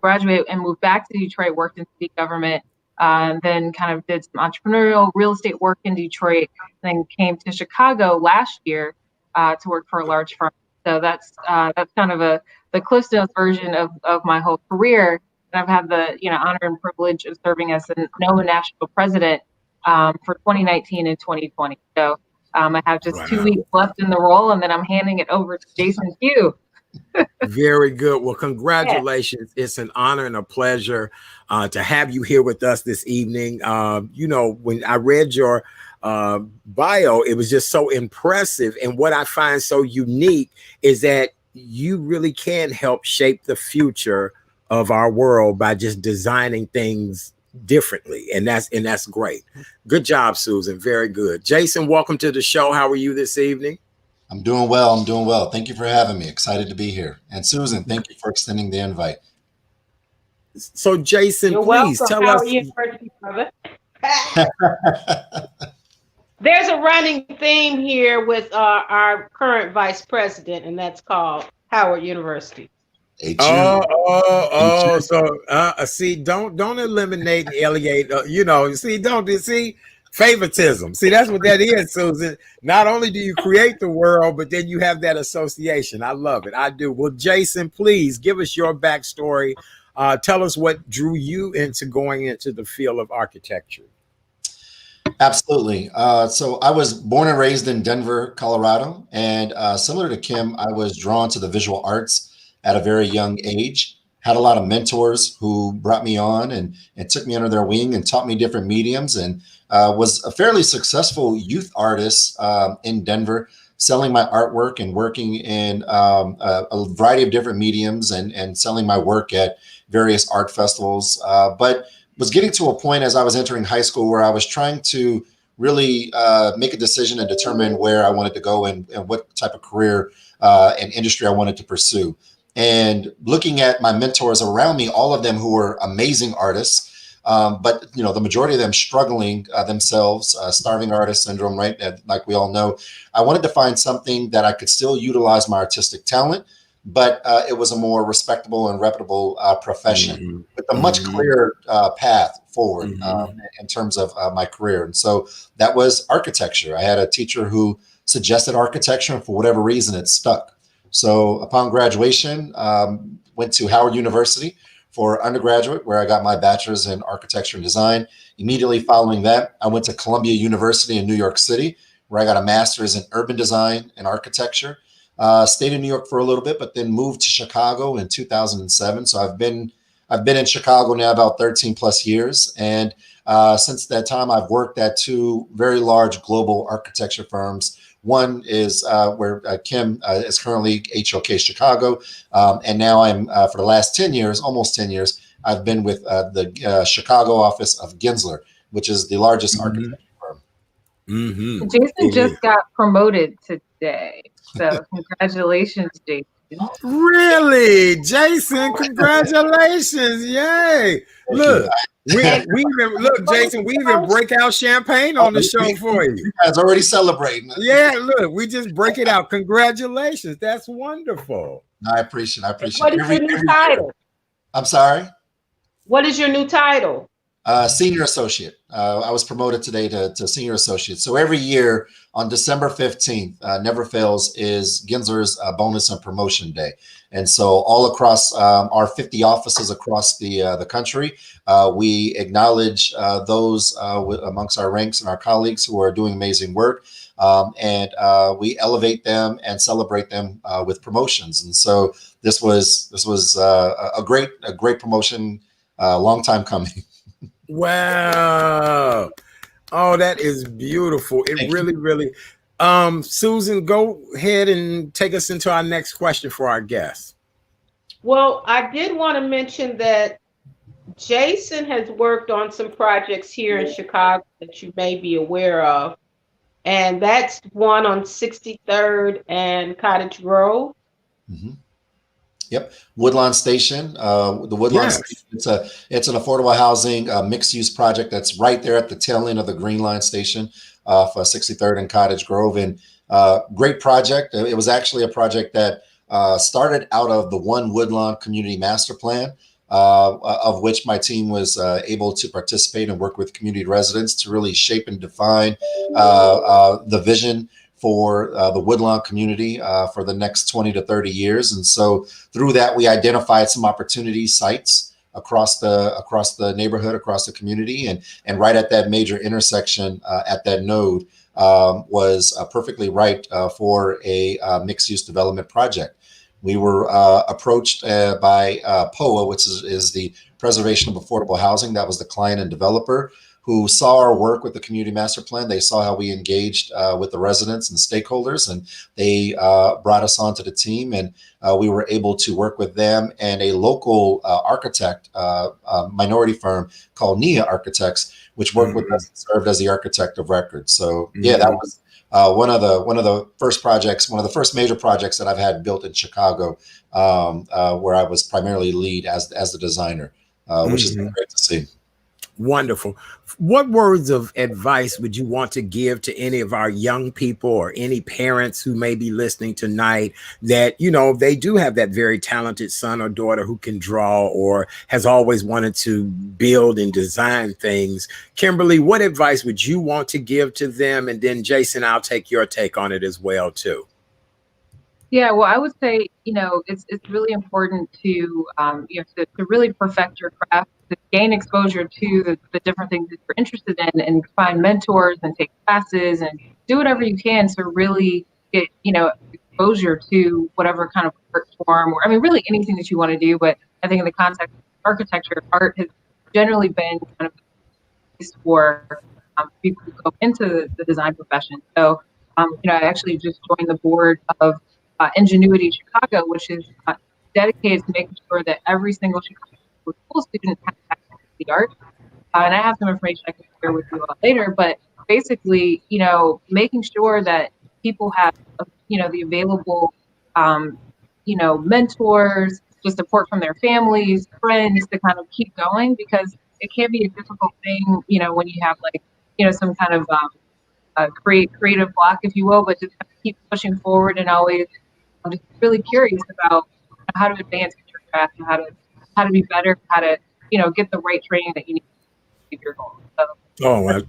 C: graduated and moved back to Detroit, worked in city government, then kind of did some entrepreneurial real estate work in Detroit, then came to Chicago last year to work for a large firm. So that's kind of the Cliff Notes version of my whole career. And I've had the honor and privilege of serving as the NOMA-National president for 2019 and 2020. So I have just 2
A: Wow.
C: weeks left in the role, and then I'm handing it over to Jason Hughes.
A: Very good. Well, congratulations. It's an honor and a pleasure to have you here with us this evening. When I read your bio, it was just so impressive. And what I find so unique is that you really can help shape the future of our world by just designing things differently. And that's great. Good job, Susan. Very good. Jason, welcome to the show. How are you this evening?
D: I'm doing well. I'm doing well. Thank you for having me. Excited to be here. And Susan, thank you for extending the invite.
A: So, Jason,
B: You're
A: please
B: welcome.
A: tell us.
B: University, brother. There's a running theme here with our current vice president, and that's called Howard University.
A: See, don't eliminate and alienate. See, favoritism. See, that's what that is, Susan. Not only do you create the world, but then you have that association. I love it. I do. Well, Jason, please give us your backstory. Tell us what drew you into going into the field of architecture.
D: Absolutely. So I was born and raised in Denver, Colorado, and similar to Kim, I was drawn to the visual arts at a very young age. Had a lot of mentors who brought me on and took me under their wing and taught me different mediums, and was a fairly successful youth artist in Denver, selling my artwork and working in a variety of different mediums and selling my work at various art festivals. But was getting to a point as I was entering high school where I was trying to really make a decision and determine where I wanted to go and what type of career and industry I wanted to pursue. And looking at my mentors around me, all of them who were amazing artists, but the majority of them struggling themselves, starving artist syndrome, right? Like we all know, I wanted to find something that I could still utilize my artistic talent, but it was a more respectable and reputable profession with a much clearer path forward in terms of my career. And so that was architecture. I had a teacher who suggested architecture, and for whatever reason, it stuck. So upon graduation, went to Howard University for undergraduate, where I got my bachelor's in architecture and design. Immediately following that, I went to Columbia University in New York City, where I got a master's in urban design and architecture. Stayed in New York for a little bit, but then moved to Chicago in 2007. So I've been in Chicago now about 13 plus years. And since that time, I've worked at two very large global architecture firms. One is where Kim is currently HOK Chicago. And now I'm, for the last 10 years, almost 10 years, I've been with the Chicago office of Gensler, which is the largest architecture firm.
C: Jason just got promoted today. So congratulations, Jason.
A: Really, Jason? Congratulations! Yay! Look, Jason. We even break out champagne on the show for you.
D: You guys already celebrating.
A: Yeah, look, we just break it out. Congratulations! That's wonderful.
D: I appreciate.
B: What is your new title?
D: I'm sorry.
B: What is your new title?
D: Senior associate. I was promoted today to senior associate. So every year on December 15th, never fails, is Gensler's bonus and promotion day. And so all across our 50 offices across the country, we acknowledge those amongst our ranks and our colleagues who are doing amazing work. And we elevate them and celebrate them with promotions. And so this was a great promotion, long time coming.
A: Wow. Oh, that is beautiful. It really. Susan, go ahead and take us into our next question for our guests.
B: Well, I did want to mention that Jason has worked on some projects here in Chicago that you may be aware of. And that's one on 63rd and Cottage Grove.
D: Yep, Woodlawn Station. The Woodlawn Station. It's an affordable housing mixed use project that's right there at the tail end of the Green Line Station for 63rd and Cottage Grove. And great project. It was actually a project that started out of the One Woodlawn Community Master Plan, of which my team was able to participate and work with community residents to really shape and define the vision for the Woodlawn community for the next 20 to 30 years. And so through that, we identified some opportunity sites across the neighborhood, across the community, and right at that major intersection at that node was perfectly right for a mixed-use development project. We were approached by POA, which is the Preservation of Affordable Housing. That was the client and developer who saw our work with the community master plan. They saw how we engaged with the residents and stakeholders, and they brought us onto the team, and we were able to work with them and a local architect, minority firm called NIA Architects, which worked with us and served as the architect of record. So yeah, that was one of the first projects, one of the first major projects that I've had built in Chicago, where I was primarily lead as the designer, which is great to see.
A: Wonderful. What words of advice would you want to give to any of our young people or any parents who may be listening tonight that, you know, they do have that very talented son or daughter who can draw or has always wanted to build and design things? Kimberly, what advice would you want to give to them? And then Jason, I'll take your take on it as well, too.
C: Yeah, well, I would say, you know, it's really important to, you know, to really perfect your craft, to gain exposure to the different things that you're interested in, and find mentors and take classes and do whatever you can to really get, you know, exposure to whatever kind of art form, or I mean, really anything that you want to do. But I think in the context of architecture, art has generally been kind of a place for people who go into the design profession. So, you know, I actually just joined the board of Ingenuity Chicago, which is dedicated to making sure that every single Chicago school student has access to the arts. And I have some information I can share with you all later, but basically, you know, making sure that people have, you know, the available, you know, mentors, the support from their families, friends to kind of keep going, because it can be a difficult thing, you know, when you have like, you know, some kind of creative block, if you will, but just keep pushing forward and always. I'm just really curious about how to advance your craft and how to be better, how to, you know, get the right training that you need to achieve your goals. So,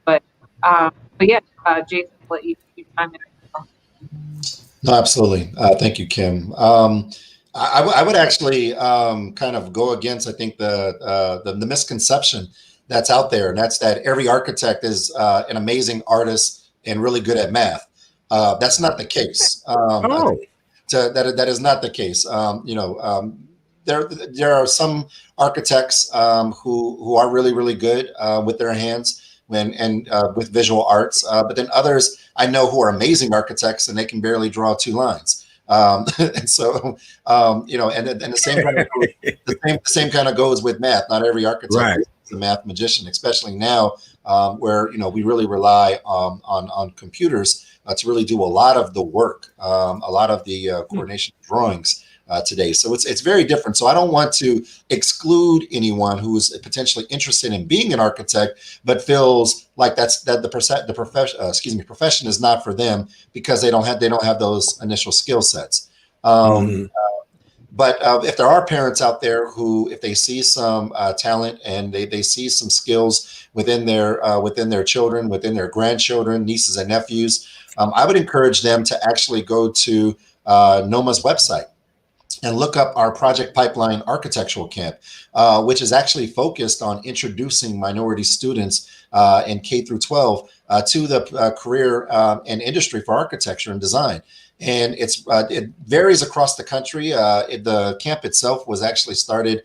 C: but yeah, Jason, I'll let you chime in.
D: No, absolutely. Thank you, Kim. I would actually kind of go against, I think, the misconception that's out there, and that's that every architect is an amazing artist and really good at math. That's not the case. That is not the case. You know, there are some architects who are really, really good with their hands and with visual arts, but then others I know who are amazing architects and they can barely draw two lines. And so, you know, and the same kind of the same kind of goes with math. Not every architect is a math magician, especially now, where, you know, we really rely on computers to really do a lot of the work, a lot of the coordination drawings today. So it's very different. So I don't want to exclude anyone who's potentially interested in being an architect, but feels like the profession is not for them because they don't have those initial skill sets. But if there are parents out there who, if they see some talent and they see some skills within their children, within their grandchildren, nieces and nephews, I would encourage them to actually go to NOMA's website and look up our Project Pipeline Architectural Camp, which is actually focused on introducing minority students in K through 12 to the career and industry for architecture and design. And it varies across the country. The camp itself was actually started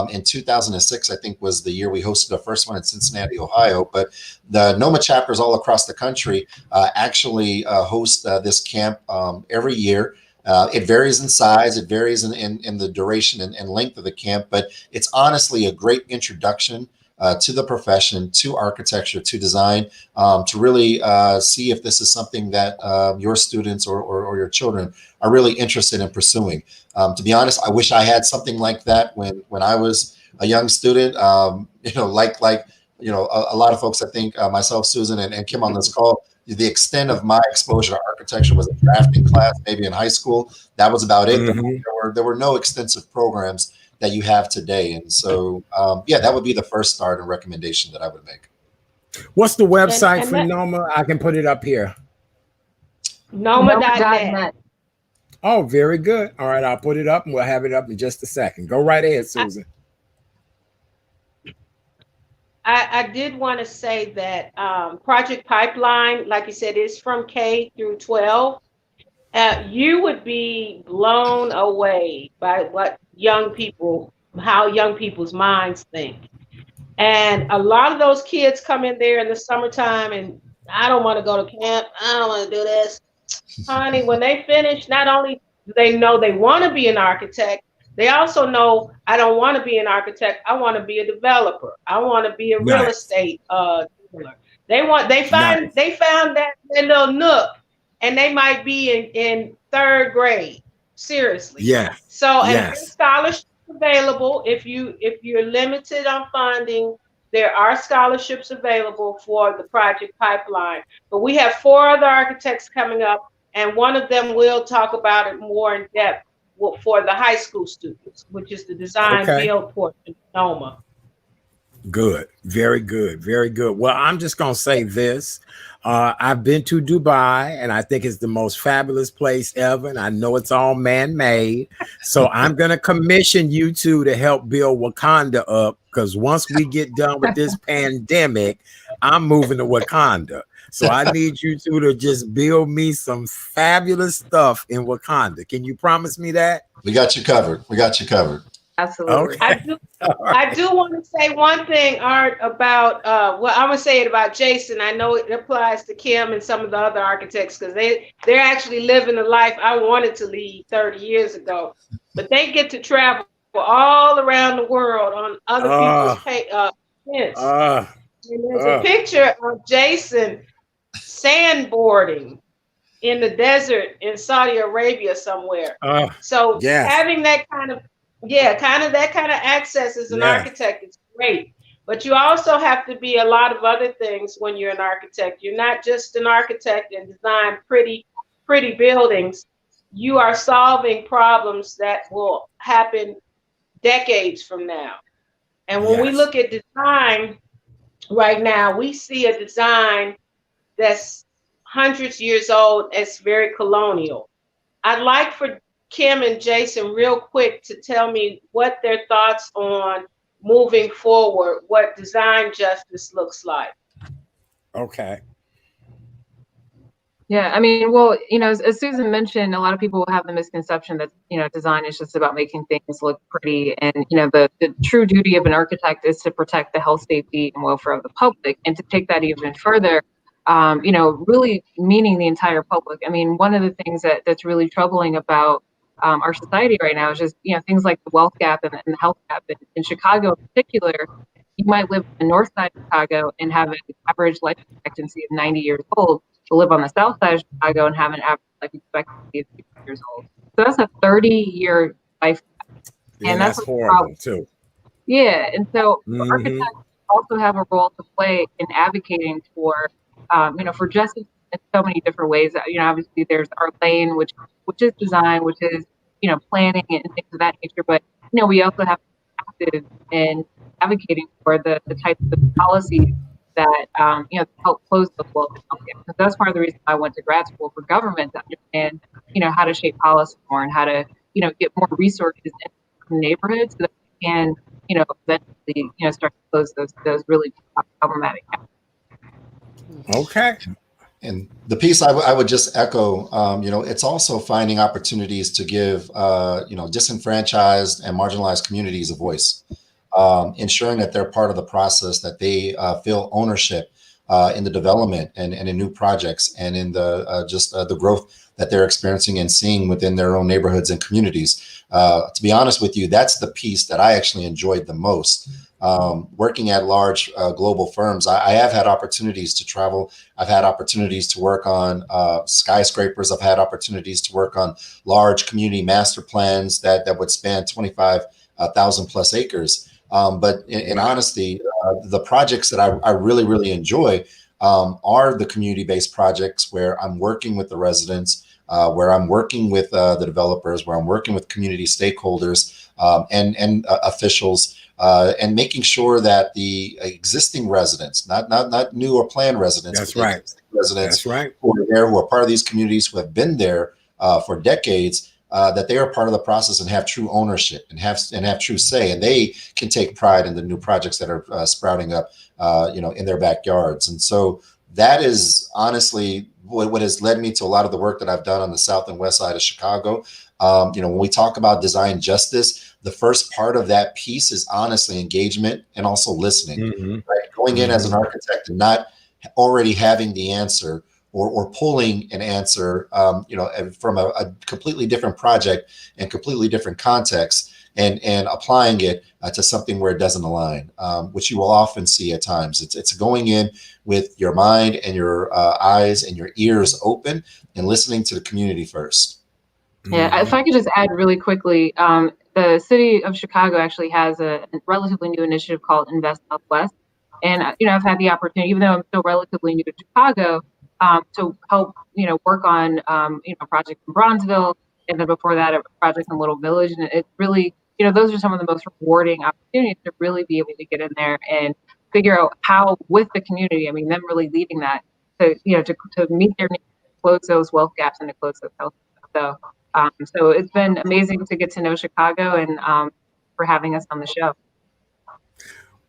D: in 2006, I think was the year we hosted the first one in Cincinnati, Ohio. But the NOMA chapters all across the country actually host this camp every year. It varies in size, it varies in the duration and length of the camp, but it's honestly a great introduction to the profession, to architecture, to design, to really see if this is something that your students or your children are really interested in pursuing. To be honest, I wish I had something like that when I was a young student. You know, like you know, a lot of folks, I think myself, Susan, and Kim on this call, the extent of my exposure to architecture was a drafting class, maybe in high school. That was about it. There were no extensive programs that you have today. And so, yeah, that would be the first start and recommendation that I would make.
A: What's the website for NOMA? I can put it up here.
B: NOMA.net.
A: Oh, very good. All right, I'll put it up and we'll have it up in just a second. Go right ahead, Susan.
B: I did want to say that Project Pipeline, like you said, is from K through 12. You would be blown away by how young people's minds think. And a lot of those kids come in there in the summertime and I don't want to go to camp. I don't want to do this. Honey, when they finish, not only do they know they want to be an architect, they also know I don't want to be an architect. I want to be a developer. I want to be a real
A: Nice.
B: estate dealer.
A: Nice.
B: They found that their little nook, and they might be in third grade. Seriously.
A: Yes.
B: So, and there's
A: Yes.
B: scholarships available if you're limited on funding. There are scholarships available for the Project Pipeline. But we have 4 other architects coming up, and one of them will talk about it more in depth for the high school students, which is the design
A: Okay.
B: build portion of NOMA.
A: Good. Very good. Very good. Well, I'm just going to say this. I've been to Dubai, and I think it's the most fabulous place ever. And I know it's all man-made. So I'm going to commission you two to help build Wakanda up, because once we get done with this pandemic, I'm moving to Wakanda. So I need you two to just build me some fabulous stuff in Wakanda. Can you promise me that?
D: We got you covered. We got you covered.
C: Absolutely.
A: Okay.
B: I do want to say one thing, Art, about well, I'm gonna say it about Jason. I know it applies to Kim and some of the other architects because they're actually living the life I wanted to lead 30 years ago. But they get to travel all around the world on other people's tents. And there's a picture of Jason sandboarding in the desert in Saudi Arabia somewhere. So having that kind of access as an architect is great. But you also have to be a lot of other things when you're an architect. You're not just an architect and design pretty buildings. You are solving problems that will happen decades from now. And when we look at design right now, we see a design that's hundreds years old. It's very colonial. I'd like for Kim and Jason real quick to tell me what their thoughts on moving forward, what design justice looks like.
A: Okay.
C: Yeah, I mean, well, you know, as Susan mentioned, a lot of people have the misconception that, you know, design is just about making things look pretty. And, you know, the true duty of an architect is to protect the health, safety, and welfare of the public. And to take that even further, you know, really meaning the entire public. I mean, one of the things that's really troubling about our society right now is just, you know, things like the wealth gap and the health gap. In Chicago in particular, you might live on the north side of Chicago and have an average life expectancy of 90 years old, to live on the south side of Chicago and have an average life expectancy of 60 years old. So that's a 30-year life gap.
A: And that's horrible too.
C: Yeah, and so architects also have a role to play in advocating for, you know, for justice in so many different ways. You know, obviously there's our lane, which is design, which is, you know, planning and things of that nature. But, you know, we also have to be active in advocating for the types of policies that, you know, help close the flow of healthcare. So that's part of the reason I went to grad school for government, to understand, you know, how to shape policy more and how to, you know, get more resources in neighborhoods so that we can, you know, eventually, you know, start to close those really problematic gaps.
A: Okay.
D: And the piece I would just echo, you know, it's also finding opportunities to give, you know, disenfranchised and marginalized communities a voice, ensuring that they're part of the process, that they feel ownership in the development and in new projects and in the just the growth that they're experiencing and seeing within their own neighborhoods and communities. To be honest with you, that's the piece that I actually enjoyed the most. Working at large global firms, I have had opportunities to travel. I've had opportunities to work on skyscrapers. I've had opportunities to work on large community master plans that would span 25,000 plus acres. But in honesty, the projects that I really, really enjoy are the community-based projects where I'm working with the residents, where I'm working with the developers, where I'm working with community stakeholders and officials, and making sure that the existing residents, not new or planned residents,
A: that's right,
D: residents
A: that's right,
D: who are there, who are part of these communities, who have been there for decades, that they are part of the process and have true ownership and have true say, and they can take pride in the new projects that are sprouting up, in their backyards. And so that is honestly what has led me to a lot of the work that I've done on the south and west side of Chicago. When we talk about design justice, the first part of that piece is honestly engagement and also listening.
A: Mm-hmm.
D: Right? Going in as an architect and not already having the answer, or pulling an answer, from a completely different project and completely different context, and applying it to something where it doesn't align, which you will often see at times. It's going in with your mind and your eyes and your ears open and listening to the community first.
C: Yeah, if I could just add really quickly, the city of Chicago actually has a relatively new initiative called Invest Southwest. And, I've had the opportunity, even though I'm still relatively new to Chicago, to help, work on, a project in Bronzeville, and then before that, a project in Little Village. And it's really, those are some of the most rewarding opportunities to really be able to get in there and figure out how, with the community, them really leading that, to meet their needs, close those wealth gaps and to close those health gaps. So it's been amazing to get to know Chicago, and for having us on the show.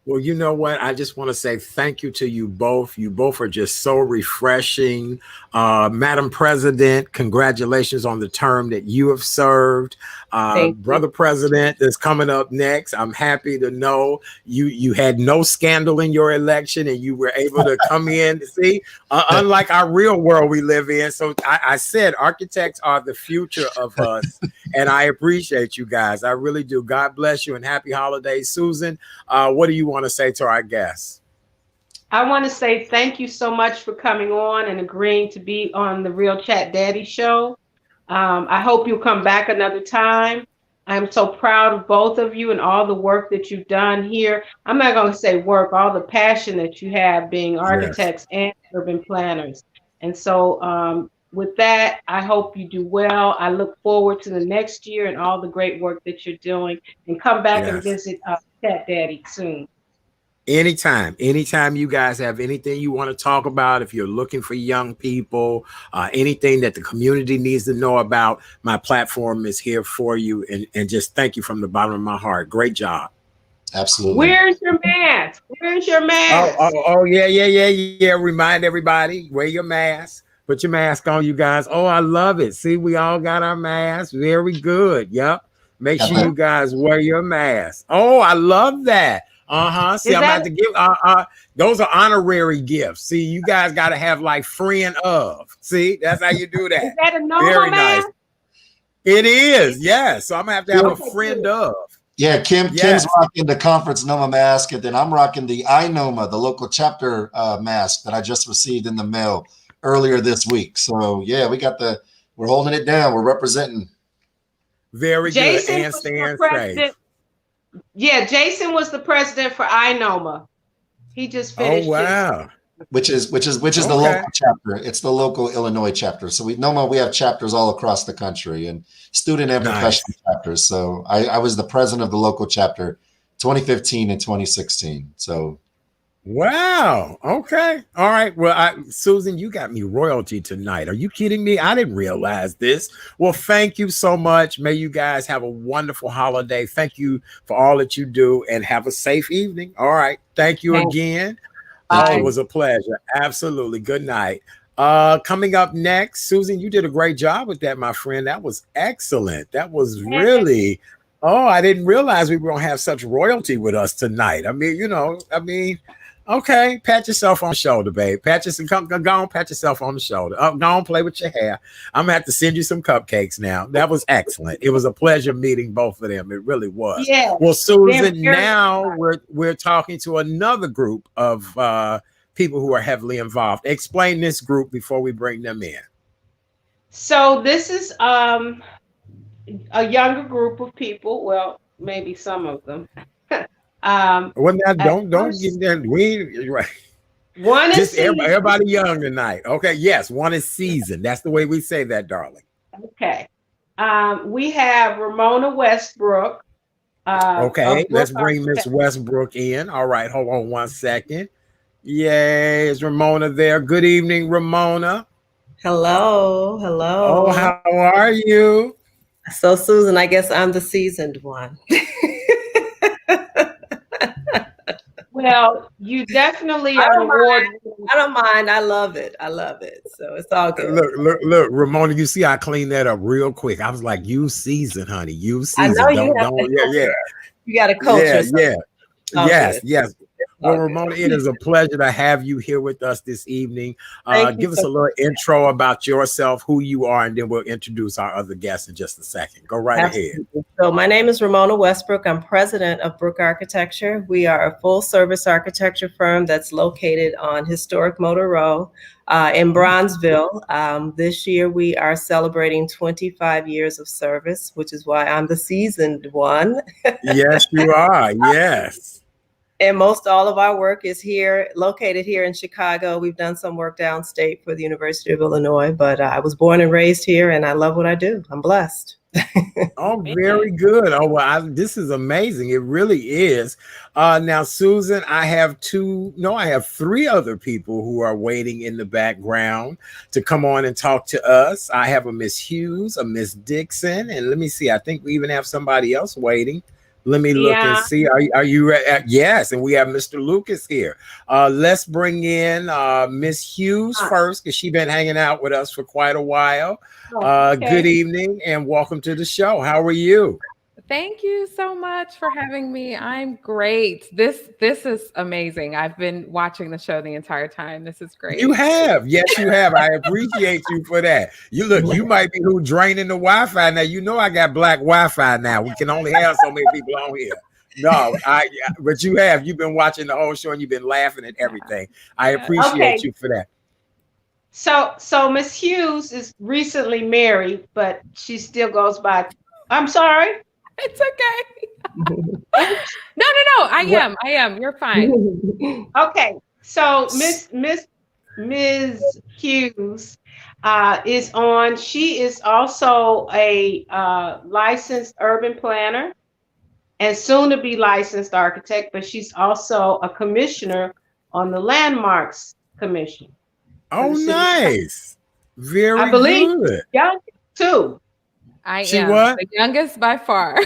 A: Well, you know what? I just want to say thank you to you both. You both are just so refreshing. Madam President, congratulations on the term that you have served. Brother President that's coming up next. I'm happy to know you had no scandal in your election and you were able to come in to see, unlike our real world we live in. So I said architects are the future of us, and I appreciate you guys. I really do. God bless you and happy holidays. Susan, what do you want to say to our guests?
B: I want to say thank you so much for coming on and agreeing to be on the Real Chat Daddy show. I hope you'll come back another time. I'm so proud of both of you and all the work that you've done here. I'm not going to say work, all the passion that you have being architects and urban planners. And so with that, I hope you do well. I look forward to the next year and all the great work that you're doing, and come back and visit Chat Daddy soon.
A: Anytime you guys have anything you want to talk about, if you're looking for young people, anything that the community needs to know about, my platform is here for you. And just thank you from the bottom of my heart. Great job.
D: Absolutely.
B: Where's your mask? Where's your mask?
A: Oh, yeah. Remind everybody, wear your mask. Put your mask on, you guys. Oh, I love it. See, we all got our masks. Very good. Yep. Make sure you guys wear your mask. Oh, I love that. See, I'm about to give those are honorary gifts. See, you guys got to have like friend of. See, that's how you do that.
B: Is that a NOMA
A: Very
B: mask?
A: nice. It is, yes. So I'm gonna have to have a friend of.
D: Yeah, Kim's rocking the conference NOMA mask, and then I'm rocking the NOMA, the local chapter mask that I just received in the mail earlier this week. So yeah, we're holding it down. We're representing.
A: Very
B: Jason
A: good. And stand safe.
B: Yeah, Jason was the president for NOMA. He just finished.
A: Oh wow.
D: Which is the local chapter. It's the local Illinois chapter. So we have chapters all across the country, and student and professional chapters. So I was the president of the local chapter 2015 and 2016. So
A: wow. Okay. All right. Well, Susan, you got me royalty tonight. Are you kidding me? I didn't realize this. Well, thank you so much. May you guys have a wonderful holiday. Thank you for all that you do, and have a safe evening. All right. Thank you again. It was a pleasure. Absolutely. Good night. Coming up next, Susan, you did a great job with that, my friend. That was excellent. That was really, I didn't realize we were going to have such royalty with us tonight. Okay, pat yourself on the shoulder, babe. Go on, pat yourself on the shoulder. Go on, play with your hair. I'm gonna have to send you some cupcakes now. That was excellent. It was a pleasure meeting both of them. It really was.
B: Yeah.
A: Well, Susan, now we're talking to another group of people who are heavily involved. Explain this group before we bring them in.
B: So this is a younger group of people. Well, maybe some of them.
A: Well, now don't get there. Right.
B: One is
A: just everybody young tonight. Okay, yes, one is seasoned. That's the way we say that, darling.
B: Okay. We have Ramona Westbrook.
A: Okay, let's bring Miss Westbrook in. All right, hold on 1 second. Yay, is Ramona there? Good evening, Ramona.
E: Hello.
A: Oh, how are you?
E: So Susan, I guess I'm the seasoned one.
B: Well, you definitely
E: I
B: are an
E: don't
B: award.
E: I don't mind. I love it. So it's all good.
A: Look, Ramona, you see I cleaned that up real quick. I was like, you season, honey. You
E: I know
A: season.
E: you have
A: Don't,
E: to
A: yeah.
E: You got a culture.
A: Yeah. Yes.
E: Good.
A: Well,
E: All good.
A: Ramona, it is a pleasure to have you here with us this evening.
E: Thank you
A: Give us
E: so
A: a little intro about yourself, who you are, and then we'll introduce our other guests in just a second. Go right ahead.
E: So my name is Ramona Westbrook. I'm president of Brook Architecture. We are a full service architecture firm that's located on historic Motor Row in Bronzeville. This year we are celebrating 25 years of service, which is why I'm the seasoned one.
A: Yes, you are. Yes.
E: And most all of our work is located here in Chicago. We've done some work downstate for the University of Illinois, but I was born and raised here and I love what I do. I'm blessed.
A: Oh, very good. Oh, well, this is amazing. It really is. Now, Susan, I have three other people who are waiting in the background to come on and talk to us. I have a Miss Hughes, a Miss Dixon, and let me see. I think we even have somebody else waiting. Let me look and see. Are you ready? Yes, and we have Mr. Lucas here. Let's bring in Miss Hughes first, because she's been hanging out with us for quite a while. Good evening and welcome to the show. How are you?
F: Thank you so much for having me. I'm great. This is amazing. I've been watching the show the entire time. This is great.
A: You have. Yes, you have. I appreciate you for that. You might be who draining the Wi-Fi. Now, you know I got black Wi-Fi now. We can only have so many people on here. No, but you've been watching the whole show and you've been laughing at everything. I appreciate you for that.
B: So Miss Hughes is recently married, but she still goes by, I'm sorry.
F: It's okay. No. I am. You're fine.
B: Okay. So Miss Hughes is on. She is also a licensed urban planner and soon to be licensed architect, but she's also a commissioner on the Landmarks Commission.
A: Oh, nice. Very
B: I believe
A: good.
B: Young too.
F: I am the youngest by far.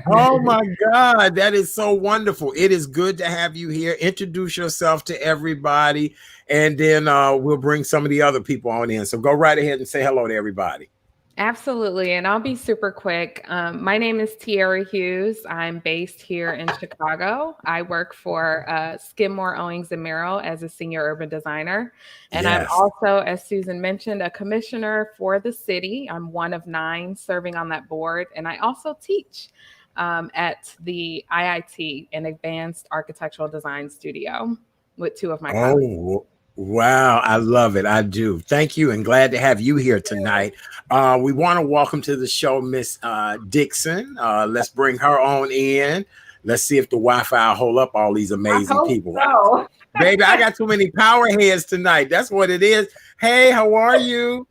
A: Oh my God, that is so wonderful. It is good to have you here. Introduce yourself to everybody, and then we'll bring some of the other people on in. So go right ahead and say hello to everybody.
F: Absolutely. And I'll be super quick. My name is Thierry Hughes. I'm based here in Chicago. I work for Skidmore, Owings & Merrill as a senior urban designer. And I'm also, as Susan mentioned, a commissioner for the city. I'm one of 9 serving on that board. And I also teach at the IIT, an advanced architectural design studio, with 2 of my colleagues.
A: Wow, I love it. I do. Thank you, and glad to have you here tonight. We want to welcome to the show Miss Dixon. Let's bring her on in. Let's see if the Wi-Fi will hold up all these amazing people.
B: So.
A: Baby, I got too many power heads tonight. That's what it is. Hey, how are you?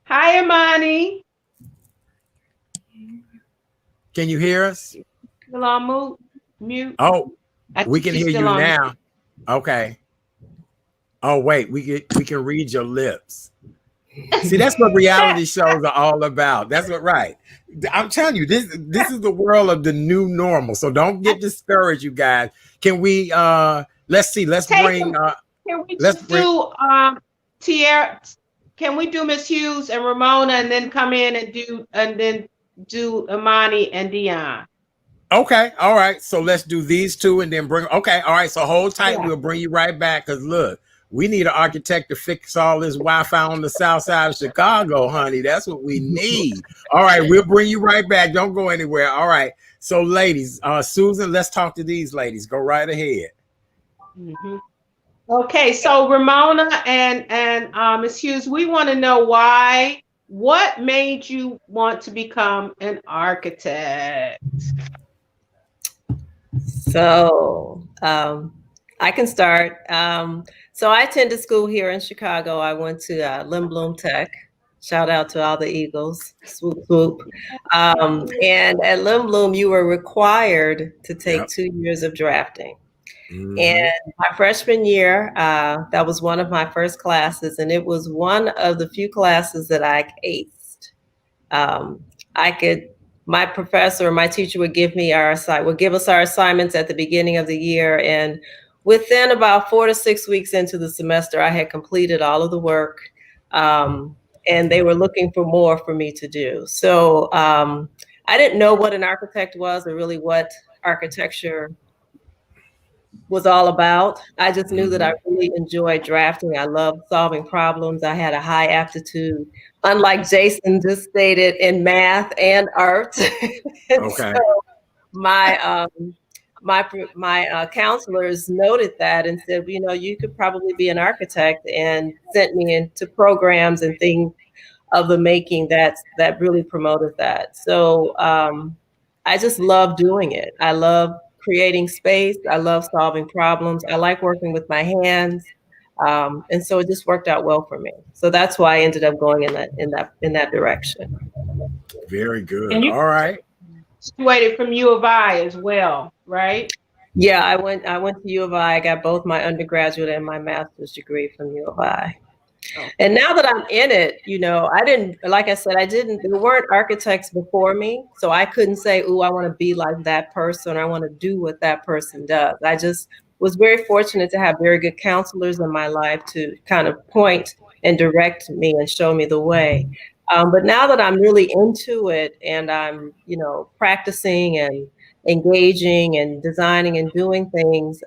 B: Hi, Imani.
A: Can you hear us?
B: Still on mute.
A: Oh, we can hear you now. Okay. Oh, wait, we can read your lips. See, that's what reality shows are all about. That's what, right. I'm telling you, this is the world of the new normal. So don't get discouraged, you guys. Can we let's see,
B: can we do Tierra? Can we do Miss Hughes and Ramona and then come in and do Imani and Dion?
A: Okay, all right. So let's do these 2 and then bring. Okay, all right. So hold tight. Yeah. We'll bring you right back. Because look, we need an architect to fix all this Wi-Fi on the south side of Chicago, honey. That's what we need. All right, we'll bring you right back. Don't go anywhere. All right. So, ladies, Susan, let's talk to these ladies. Go right ahead.
B: Mm-hmm. Okay, so Ramona and Ms. Hughes, we want to know what made you want to become an architect?
E: So I can start. So I attended school here in Chicago. I went to Lindblom Tech. Shout out to all the Eagles. Swoop, swoop. And at Lindblom, you were required to take 2 years of drafting. Mm-hmm. And my freshman year, that was one of my first classes, and it was one of the few classes that I aced. my professor, my teacher would give us our assignments at the beginning of the year. And within about 4 to 6 weeks into the semester, I had completed all of the work. And they were looking for more for me to do. So I didn't know what an architect was or really what architecture was all about. I just knew that I really enjoyed drafting. I loved solving problems. I had a high aptitude, unlike Jason just stated, in math and art. And
A: Okay.
E: so my counselors noted that and said, you know, you could probably be an architect, and sent me into programs and things of the making that really promoted that. So I just love doing it. I love creating space. I love solving problems. I like working with my hands. And so it just worked out well for me. So that's why I ended up going in that direction.
A: Very good.
B: And you
A: All right.
B: graduated from U of I as well, right?
E: Yeah, I went to U of I. I got both my undergraduate and my master's degree from U of I.
B: Oh.
E: And now that I'm in it, you know, there weren't architects before me. So I couldn't say, ooh, I want to be like that person. I want to do what that person does. I just was very fortunate to have very good counselors in my life to kind of point and direct me and show me the way. But now that I'm really into it and I'm, you know, practicing and engaging and designing and doing things,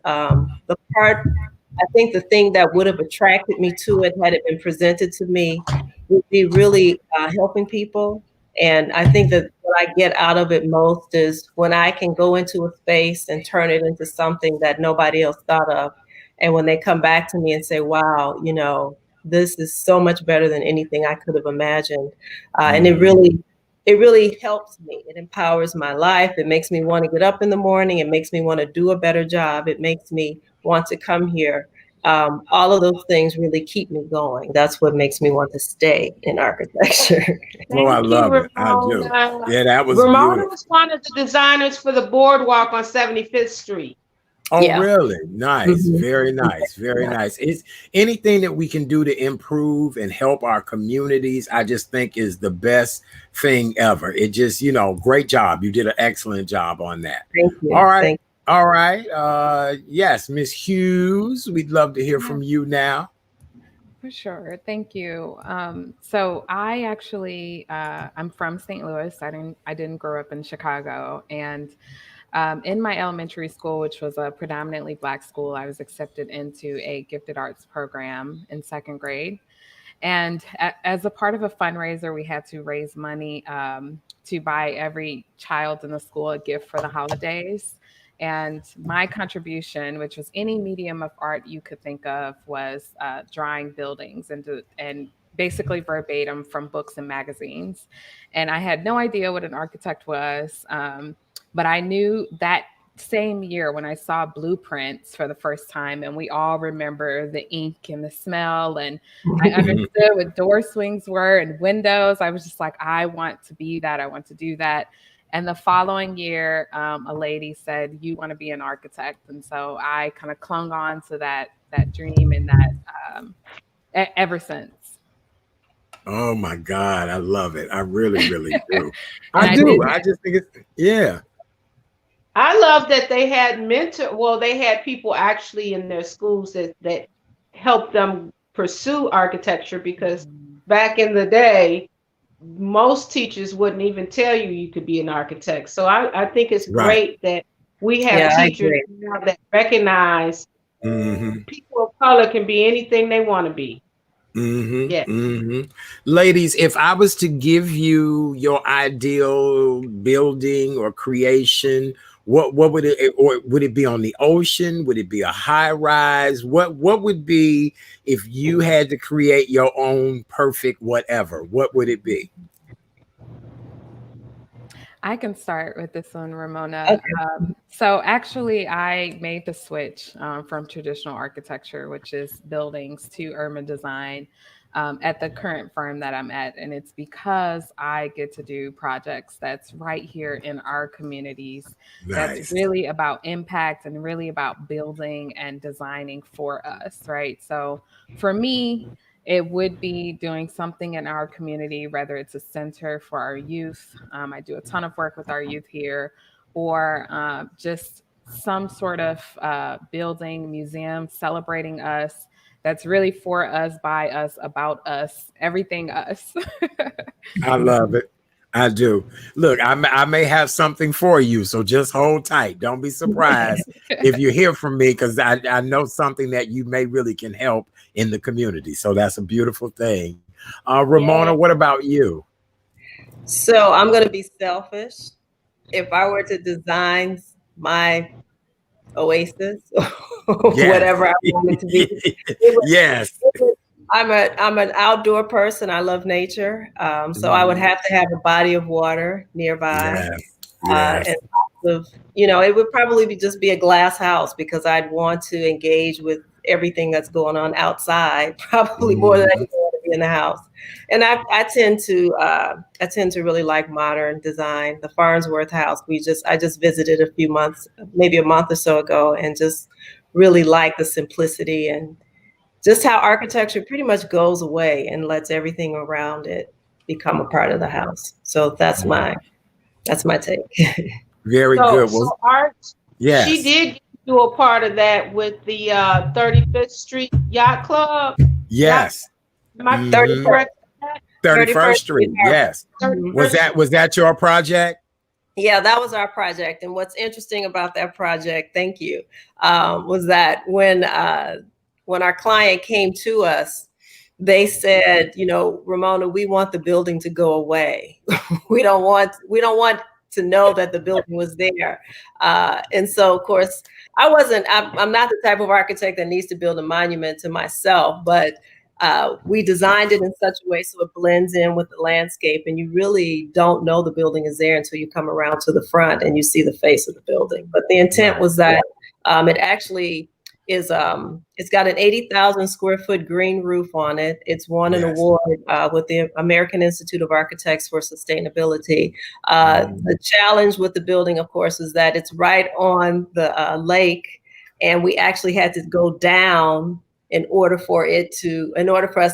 E: I think the thing that would have attracted me to it had it been presented to me would be really helping people. And I think that what I get out of it most is when I can go into a space and turn it into something that nobody else thought of. And when they come back to me and say, wow, you know, this is so much better than anything I could have imagined. And it really helps me. It empowers my life. It makes me want to get up in the morning. It makes me want to do a better job. It makes me want to come here. All of those things really keep me going. That's what makes me want to stay in architecture.
A: Oh, I love it. I do. Yeah, that was
B: Ramona
A: beautiful.
B: was one of the designers for the boardwalk on 75th Street.
A: Oh,
E: Yeah.
A: really? Nice.
E: Mhm.
A: Very nice. Very nice. It's anything that we can do to improve and help our communities, I just think is the best thing ever. It just, you know, great job. You did an excellent job on that.
E: Thank you.
A: All right.
E: Thank you.
A: All right. Yes, Miss Hughes, we'd love to hear from you now.
F: For sure. Thank you. So I actually, I'm from St. Louis. I didn't grow up in Chicago. And in my elementary school, which was a predominantly Black school, I was accepted into a gifted arts program in second grade. And as a part of a fundraiser, we had to raise money to buy every child in the school a gift for the holidays. And my contribution, which was any medium of art you could think of, was drawing buildings and basically verbatim from books and magazines. And I had no idea what an architect was, but I knew that same year when I saw blueprints for the first time, and we all remember the ink and the smell, and I understood what door swings were and windows. I was just like, I want to be that. I want to do that. And the following year, a lady said, you want to be an architect. And so I kind of clung on to that dream and that ever since.
A: Oh my God. I love it. I really, really do. I do. I just think it's, yeah.
B: I love that they had they had people actually in their schools that helped them pursue architecture, because back in the day, most teachers wouldn't even tell you could be an architect. So I think it's great that we have teachers now that recognize people of color can be anything they want to be.
A: Ladies, if I was to give you your ideal building or creation, what would it, or would it be on the ocean? Would it be a high rise? What would be, if you had to create your own perfect whatever, what would it be?
F: I can start with this one, Ramona. Okay. So actually, I made the switch from traditional architecture, which is buildings, to urban design at the current firm that I'm at. And it's because I get to do projects that's right here in our communities. Nice. That's really about impact and really about building and designing for us, right? So for me, it would be doing something in our community, whether it's a center for our youth. I do a ton of work with our youth here, or just some sort of building, museum celebrating us. That's really for us, by us, about us, everything us.
A: I love it. I do. Look, I may have something for you, so just hold tight. Don't be surprised if you hear from me, because I know something that you may really can help in the community. So that's a beautiful thing. Ramona, what about you?
E: So I'm going to be selfish. If I were to design my oasis, whatever I want it to be,
A: yes.
E: I'm an outdoor person. I love nature. So I would have to have a body of water nearby.
A: Yes.
E: And it would probably just be a glass house, because I'd want to engage with everything that's going on outside, probably more than I want to be in the house. And I tend to really like modern design. The Farnsworth House, I just visited maybe a month or so ago, and just really like the simplicity and just how architecture pretty much goes away and lets everything around it become a part of the house. So that's my take.
A: Very good. Well,
B: so Art,
A: yes.
B: She did do a part of that with the 35th Street Yacht Club.
A: Yes.
B: My 31st
A: Street. Yes. Was that your project?
E: Yeah, that was our project. And what's interesting about that project, thank you, was that when our client came to us, they said, Ramona, we want the building to go away. we don't want to know that the building was there. And so, of course, I'm not the type of architect that needs to build a monument to myself, but we designed it in such a way so it blends in with the landscape, and you really don't know the building is there until you come around to the front and you see the face of the building. But the intent was that it actually is, it's got an 80,000 square foot green roof on it. It's won an award with the American Institute of Architects for Sustainability. The challenge with the building, of course, is that it's right on the lake, and we actually had to go down in order for us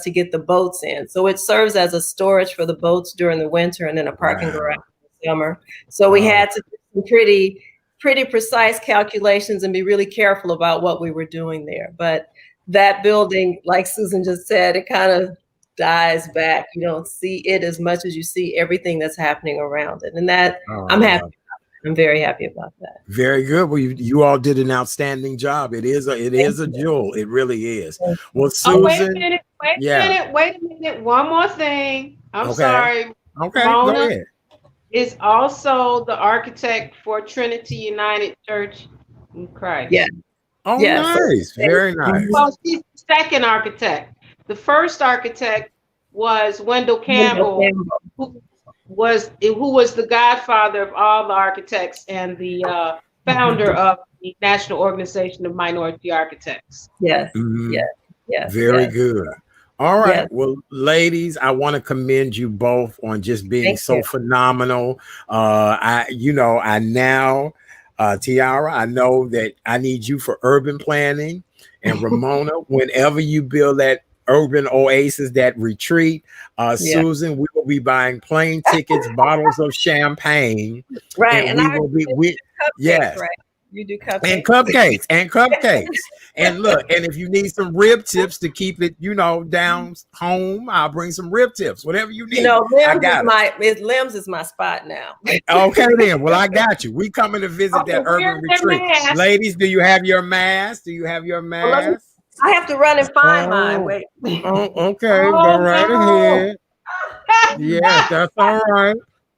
E: to get the boats in. So it serves as a storage for the boats during the winter, and then a parking garage in the summer. So we had to do some pretty precise calculations and be really careful about what we were doing there. But that building, like Susan just said, it kind of dies back. You don't see it as much as you see everything that's happening around it. And that I'm happy. I'm very happy about that.
A: Very good. Well, you all did an outstanding job. It is a jewel. It really is. Well, Susan.
B: Wait a minute. Wait a minute. One more thing. I'm sorry.
A: Okay.
B: Ramona
A: go ahead.
B: Is also the architect for Trinity United Church in Christ.
E: Yeah.
A: Oh, nice. Very nice.
B: Well, she's the second architect. The first architect was Wendell Campbell, who was the godfather of all the architects and the founder of the National Organization of Minority Architects.
E: Yes.
A: Mm-hmm.
E: Yes.
A: Very good. All right. Yes. Well, ladies, I want to commend you both on just being phenomenal. I now, Tiara, I know that I need you for urban planning, and Ramona, whenever you build that urban oasis, that retreat, Susan, we will be buying plane tickets, bottles of champagne,
E: right?
A: And we will be
E: yes. Right. You do
A: cupcakes and cupcakes. And look, and if you need some rib tips to keep it, down home, I'll bring some rib tips, whatever you need.
E: Limbs is my spot now.
A: Okay, then. Well, I got you. We coming to visit that urban retreat. Ladies, do you have your mask? Well,
E: I have to run and find mine. Wait.
A: Okay. Go right ahead. Yeah, that's all right.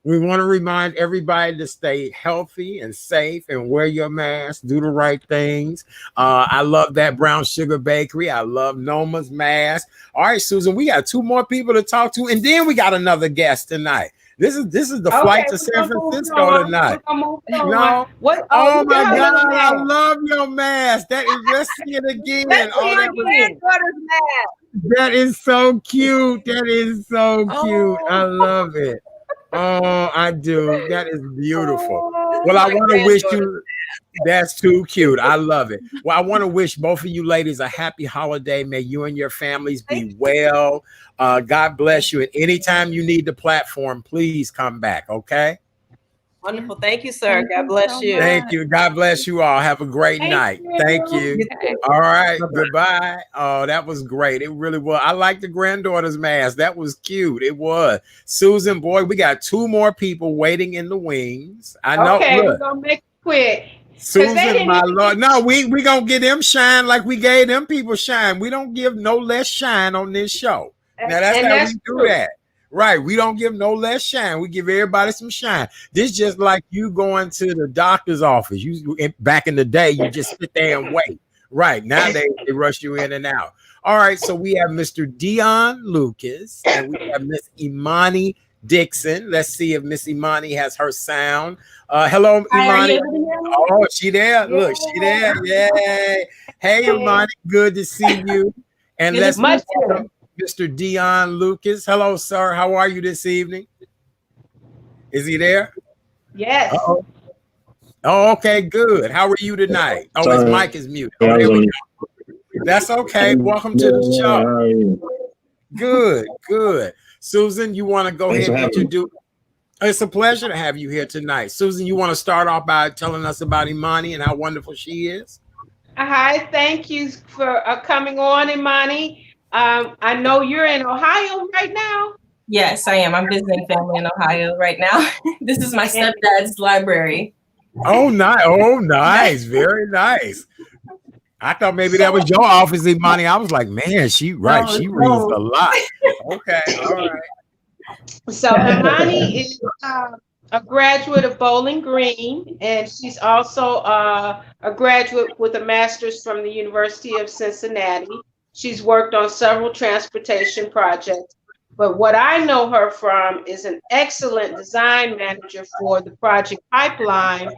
A: We want to remind everybody to stay healthy and safe and wear your mask, do the right things. I love that Brown Sugar Bakery. I love Noma's mask. All right, Susan, we got two more people to talk to, and then we got another guest tonight. This is the flight to San Francisco tonight. No.
B: What?
A: Oh my God, I love your mask. Let's see it again. That is so cute. That is so cute. I love it. Oh, I do. That is beautiful. Well, I
E: My
A: want to wish
E: granddaughter.
A: you. That's too cute. I love it. Well, I want to wish both of you ladies a happy holiday. May you and your families be well. God bless you. And anytime you need the platform, please come back. Okay.
E: Wonderful. Thank you, sir.
F: Thank
E: God
F: you
E: bless
F: so
E: you.
A: Thank you. God bless you all. Have a great
B: Thank
A: night.
B: you.
A: Thank you.
F: much.
A: All right.
D: Bye-bye.
A: Goodbye. Oh, that was great. It really was. I like the granddaughter's mask. That was cute. It was. Susan, boy, we got 2 more people waiting in the wings. I know.
B: Okay, we're
A: Look,
B: gonna make it quick. Because they
A: Susan,
B: didn't
A: my
B: even
A: Lord. No, we gonna get them shine like we gave them people shine. We don't give no less shine on this show. Now that's
B: and
A: how
B: that's
A: we do
B: true.
A: that. Right. We don't give no less shine. We give everybody some shine. This just like you going to the doctor's office. You back in the day, you just sit there and wait. Right. Now they rush you in and out. All right. So we have Mr. Dion Lucas and we have Miss Imani Dixon. Let's see if Miss Imani has her sound. Hello,
G: Hi, are you
A: Imani.
G: able to hear me?
A: Oh, she there. Look, she there. Yay. Hey, Imani. Good to see you. And
G: Good to
A: let's
G: see you
B: Much
A: welcome Mr. Dion Lucas. Hello, sir. How are you this evening? Is he there?
B: yes.
A: Uh-oh. Oh, okay, good. How are you tonight? Oh, his
H: Sorry,
A: mic is muted.
H: I
A: Oh,
H: was
A: there we
H: on.
A: go. That's okay. Welcome to
H: Yeah,
A: the
H: yeah,
A: show.
H: how are you?
A: Good, good. Susan, you want to go
H: Thanks
A: ahead
H: for
A: and
H: having me.
A: introduce? It's a pleasure to have you here tonight. Susan, you want to start off by telling us about Imani and how wonderful she is?
B: Hi, thank you for coming on, Imani. I know you're in Ohio right now.
G: Yes, I am. I'm visiting family in Ohio right now. This is my
B: And
G: stepdad's library.
A: Oh, nice. Oh, nice. Very nice. I thought maybe that was your office, Imani. I was like, man, she right.
G: No,
A: She reads a
G: no.
A: lot. Okay. All right.
B: so Imani is a graduate of Bowling Green, and she's also a graduate with a master's from the University of Cincinnati. She's worked on several transportation projects, but what I know her from is an excellent design manager for the project pipeline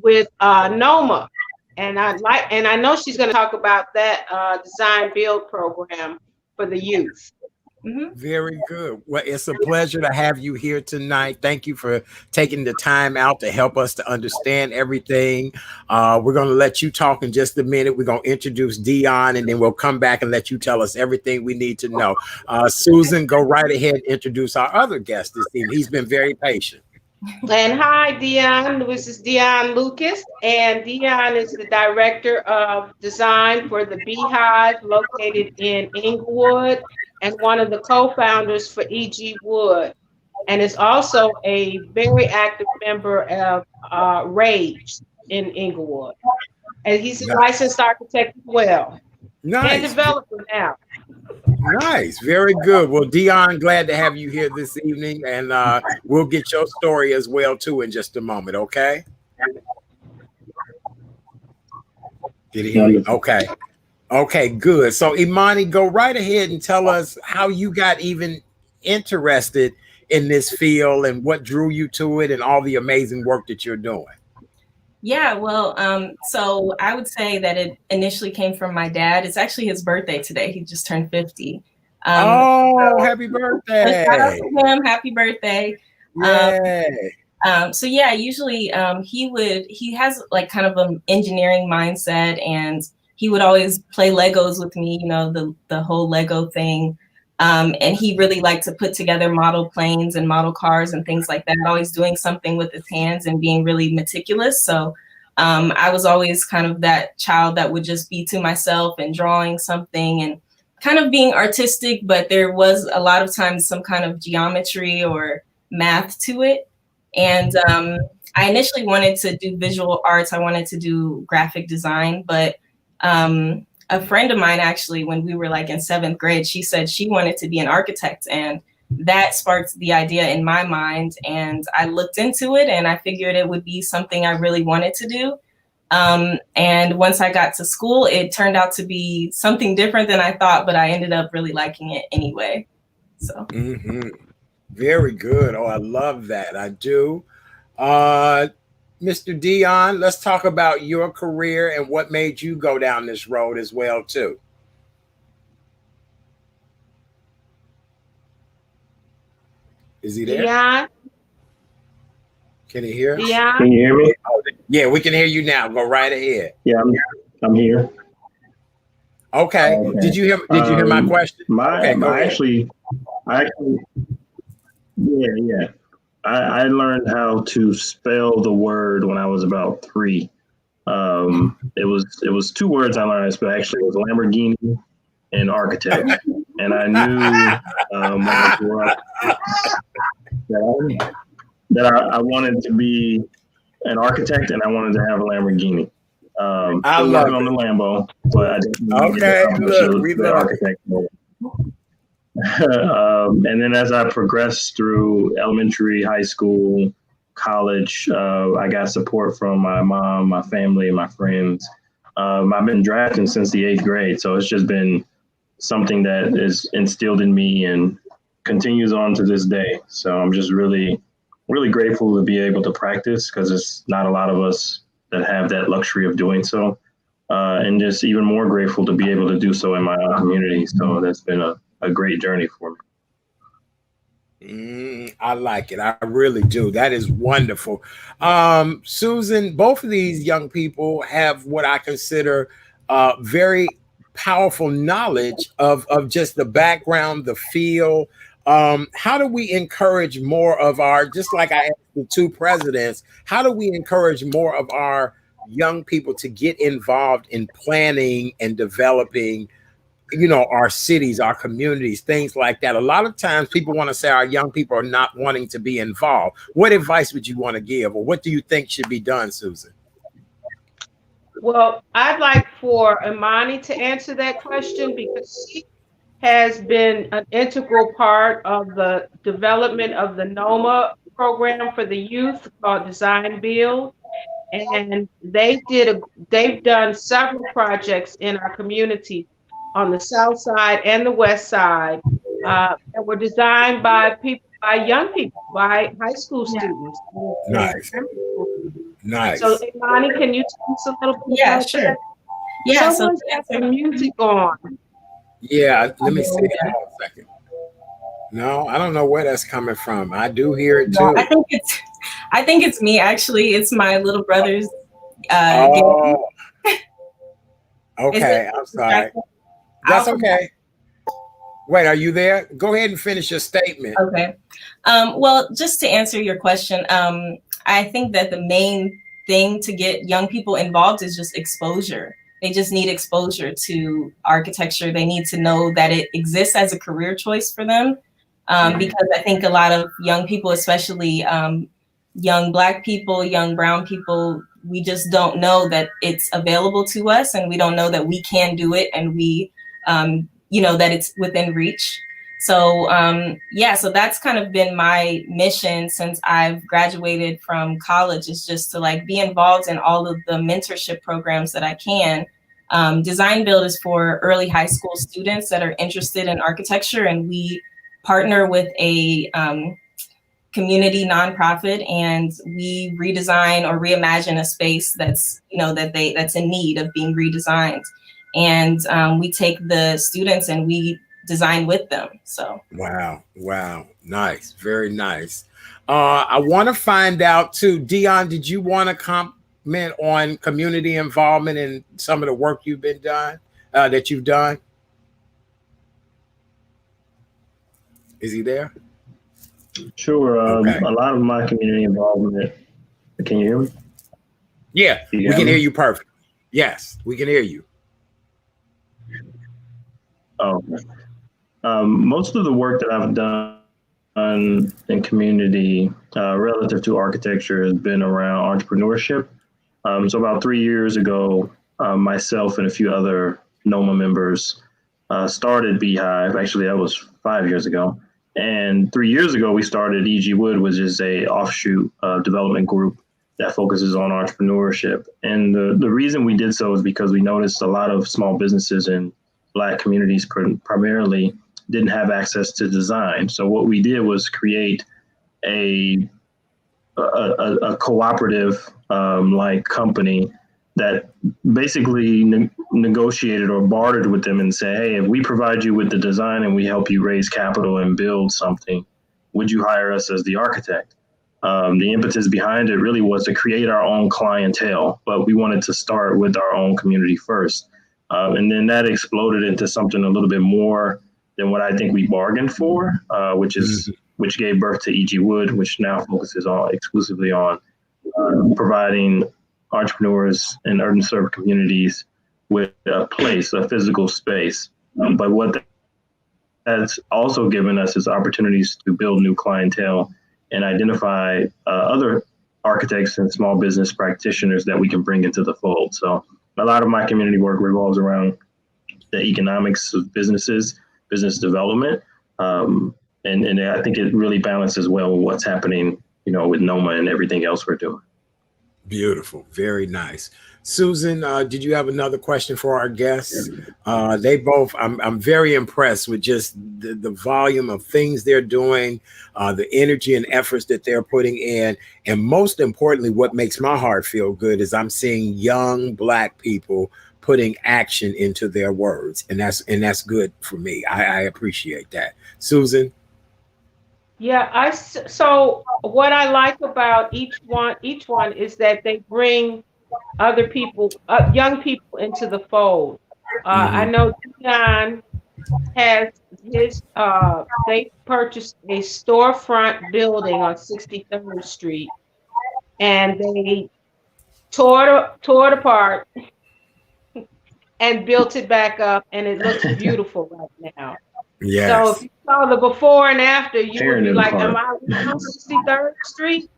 B: with NOMA. And I know she's going to talk about that design build program for the youth.
G: Mhm.
A: Very good. Well, it's a pleasure to have you here tonight. Thank you for taking the time out to help us to understand everything. We're going to let you talk in just a minute. We're going to introduce Dion, and then we'll come back and let you tell us everything we need to know. Susan, go right ahead and introduce our other guest this evening. He's been very patient.
B: And hi, Dion. This is Dion Lucas, and Dion is the director of design for the Beehive located in Inglewood and one of the co-founders for E.G. Wood, and is also a very active member of Rage in Inglewood. And he's a
A: Nice.
B: licensed architect as well and
A: Nice.
B: developer now.
A: Nice. Very good. Well, Dion, glad to have you here this evening, and we'll get your story as well, too, in just a moment, okay? Did he hear me? Okay. Okay, good. So, Imani, go right ahead and tell us how you got even interested in this field and what drew you to it and all the amazing work that you're doing.
G: Yeah, well, so I would say that it initially came from my dad. It's actually his birthday today. He just turned 50.
A: Oh,
G: So
A: happy
G: shout out
A: birthday.
G: to him. Happy birthday.
A: Yay.
G: So yeah, usually he has like kind of an engineering mindset, and he would always play Legos with me, you know, the whole Lego thing. And he really liked to put together model planes and model cars and things like that, always doing something with his hands and being really meticulous. So I was always kind of that child that would just be to myself and drawing something and kind of being artistic, but there was a lot of times some kind of geometry or math to it. And I initially wanted to do visual arts. I wanted to do graphic design, but a friend of mine, actually, when we were like in 7th grade, she said she wanted to be an architect, and that sparked the idea in my mind. And I looked into it, and I figured it would be something I really wanted to do. And once I got to school, it turned out to be something different than I thought, but I ended up really liking it anyway. So.
A: Very good. Oh, I love that. I do. Mr. Dion, let's talk about your career and what made you go down this road as well, too. Is he there?
B: Dion,
A: Can you hear?
B: Yeah.
H: Can you hear me?
A: Yeah, we can hear you now. Go right ahead.
H: Yeah, I'm here.
A: Okay. Did you hear my question? Okay, go ahead.
H: I actually, yeah. I learned how to spell the word when I was about 3. It was 2 words I learned, but actually it was Lamborghini and architect. And I knew when I grew up that I wanted to be an architect and I wanted to have a Lamborghini.
A: I
H: Still
A: love
H: working on the Lambo, but I didn't
A: Okay, look, we
H: the
A: love
H: architect. And then as I progressed through elementary, high school, college, I got support from my mom, my family, and my friends. I've been drafting since the 8th grade, so it's just been something that is instilled in me and continues on to this day. So I'm just really, really grateful to be able to practice because it's not a lot of us that have that luxury of doing so. And just even more grateful to be able to do so in my own community. So that's been a great journey for
A: me. I like it. I really do. That is wonderful. Susan, both of these young people have what I consider very powerful knowledge of just the background, the feel. How do we encourage more of our, just like I asked the 2 presidents, how do we encourage more of our young people to get involved in planning and developing, our cities, our communities, things like that? A lot of times people want to say our young people are not wanting to be involved. What advice would you want to give, or what do you think should be done, Susan?
B: Well, I'd like for Imani to answer that question because she has been an integral part of the development of the NOMA program for the youth called Design Build. And they've done several projects in our community on the south side and the west side that were designed by young people, by high school students.
A: Nice. Nice.
B: So, Imani, can you tell us a little bit
G: Yeah,
B: about
G: sure.
B: that?
G: Yeah,
B: Someone's got the music on.
A: Yeah, let me see. Hold on a second. No, I don't know where that's coming from. I do hear it too.
G: No, I think it's me actually. It's my little brother's.
A: Oh. Okay, I'm sorry. That's okay. Wait, are you there? Go ahead and finish your statement.
G: Okay. Well, just to answer your question, I think that the main thing to get young people involved is just exposure. They just need exposure to architecture. They need to know that it exists as a career choice for them. Because I think a lot of young people, especially young Black people, young brown people, we just don't know that it's available to us, and we don't know that we can do it, and we, that it's within reach. So so that's kind of been my mission since I've graduated from college, is just to be involved in all of the mentorship programs that I can. Design Build is for early high school students that are interested in architecture, and we partner with a community nonprofit, and we redesign or reimagine a space that's that's in need of being redesigned, and we take the students and we design with them. So
A: wow, nice, very nice. I want to find out too, Dion, did you want to comment on community involvement in some of the work you've done? Is he there?
H: Sure. Okay. A lot of my community involvement. Can you hear me?
A: Yeah, we can hear you perfect. Yes, we can hear you.
H: Okay. Most of the work that I've done in community relative to architecture has been around entrepreneurship. So about 3 years ago, myself and a few other NOMA members started Beehive. Actually, that was 5 years ago. And 3 years ago, we started EG Wood, which is a offshoot development group that focuses on entrepreneurship. And the reason we did so is because we noticed a lot of small businesses in Black communities primarily didn't have access to design. So what we did was create a cooperative like company that basically negotiated or bartered with them and say, hey, if we provide you with the design and we help you raise capital and build something, would you hire us as the architect? The impetus behind it really was to create our own clientele, but we wanted to start with our own community first. And then that exploded into something a little bit more than what I think we bargained for, which gave birth to E.G. Wood, which now focuses exclusively on providing entrepreneurs and underserved communities with a place, a physical space. But what that's also given us is opportunities to build new clientele and identify other architects and small business practitioners that we can bring into the fold. So a lot of my community work revolves around the economics of businesses, business development. And I think it really balances well with what's happening, with NOMA and everything else we're doing.
A: Beautiful. Very nice. Susan, did you have another question for our guests? They both, I'm very impressed with just the volume of things they're doing, the energy and efforts that they're putting in. And most importantly, what makes my heart feel good is I'm seeing young Black people putting action into their words. And that's good for me. I appreciate that. Susan?
B: Yeah, so what I like about each one is that they bring other people, young people into the fold. I know Dion has they purchased a storefront building on 63rd Street, and they tore it apart and built it back up, and it looks beautiful right now.
A: Yes.
B: So if you saw the before and after, you would be like,
H: am
B: I on 63rd Street?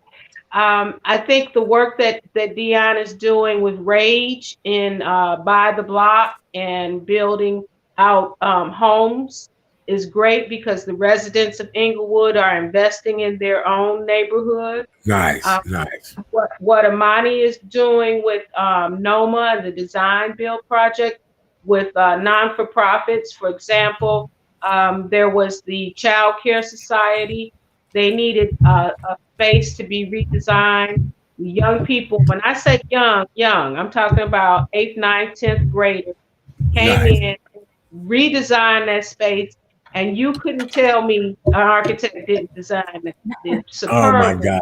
B: I think the work that Dion is doing with Rage in By the Block and building out homes is great, because the residents of Inglewood are investing in their own neighborhood.
A: Nice, nice.
B: What Amani is doing with NOMA and the Design Build project with non-for-profits, for example, there was the Child Care Society. They needed a space to be redesigned. Young people, when I say young, I'm talking about 8th, 9th, 10th graders, came in, redesigned that space, and you couldn't tell me an architect didn't design it.
A: Oh my God.